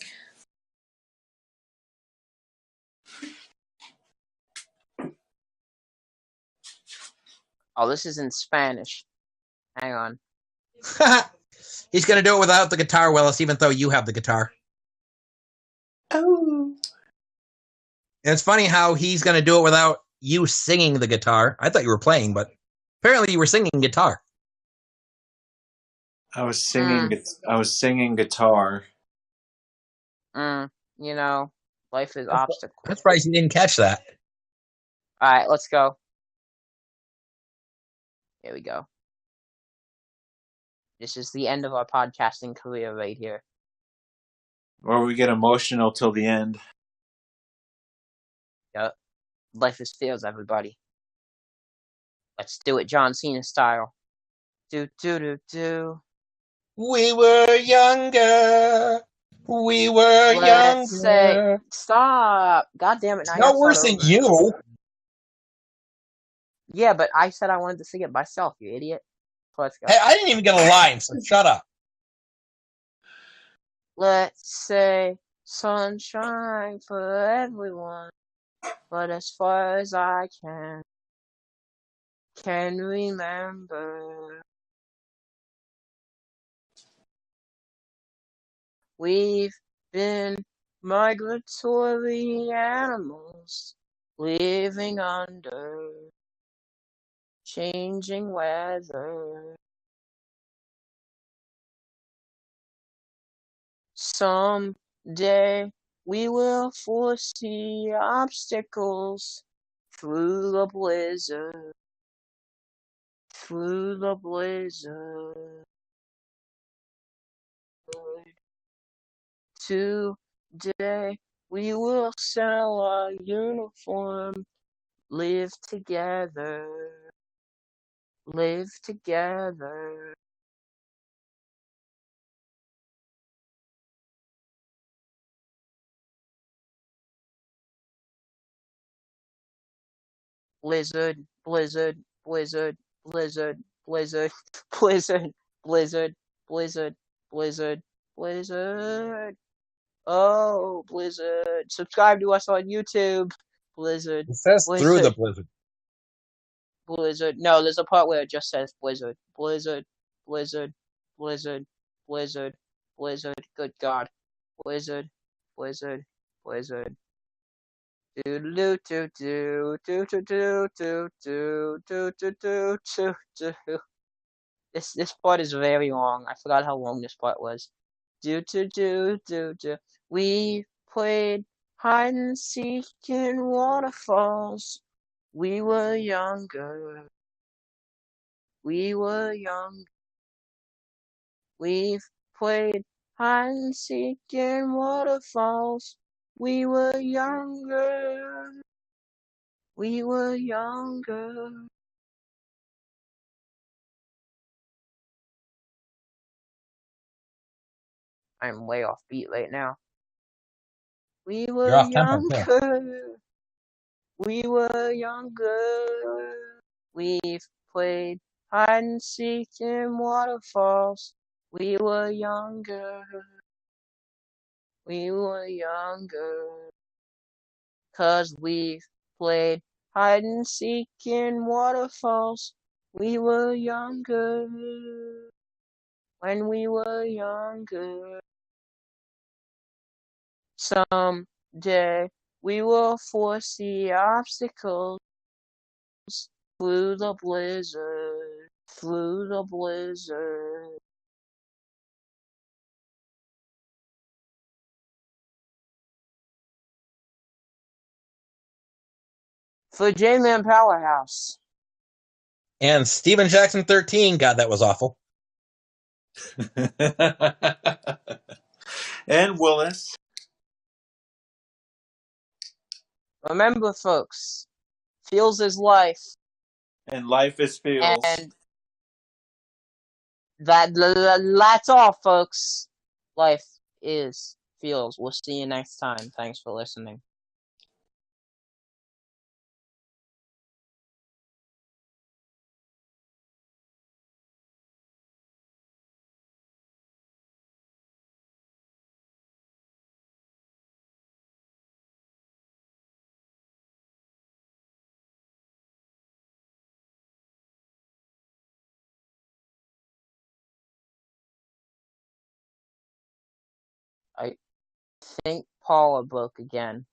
Oh, this is in Spanish. Hang on. He's going to do it without the guitar, Willis, even though you have the guitar. Oh. And it's funny how he's going to do it without you singing the guitar. I thought you were playing, but apparently you were singing guitar. I was singing. I was singing guitar. You know, life is obstacles. I'm surprised you didn't catch that. All right, let's go. Here we go. This is the end of our podcasting career right here. Or we get emotional till the end. Yep. Life is feels, everybody. Let's do it John Cena style. Do, do, do, do. We were younger. We were Let's say, younger. stop. God damn it. Now No worse than you. Yeah, but I said I wanted to sing it myself, you idiot. So let's go. Hey, I didn't even get a line, so shut up. Let's say sunshine for everyone. But as far as I can remember, we've been migratory animals living under changing weather. Someday we will foresee obstacles through the blizzard. Through the blizzard. Today we will sell our uniform. Live together. Live together. Blizzard, blizzard, blizzard, blizzard, blizzard, blizzard, blizzard, blizzard, blizzard, blizzard. Oh, Blizzard. Subscribe to us on YouTube. Blizzard. It says Blizzard. through the blizzard. Blizzard. No, there's a part where it just says Blizzard. Blizzard. Blizzard. Blizzard. Blizzard. Blizzard. Good God. Blizzard. Blizzard. Blizzard. Do do do do do do do do do do do do do. This part is very long. I forgot how long this part was. Do do do do do. We played hide and seek in waterfalls. We were younger. We were young. We've played hide and seek in waterfalls. We were younger. We were younger. I'm way off beat right now. We You're were off tempo, too. younger. We were younger. We've played hide and seek in waterfalls. We were younger. We were younger. 'Cause we've played hide and seek in waterfalls. We were younger. When we were younger. Someday we will foresee obstacles through the blizzard. Through the blizzard. For Jman Powerhouse. And Steven Jackson 13, God, that was awful. And Willis. Remember, folks, feels is life. And life is feels. And that's all, folks. Life is feels. We'll see you next time. Thanks for listening. I think Paula broke again.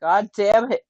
God damn it.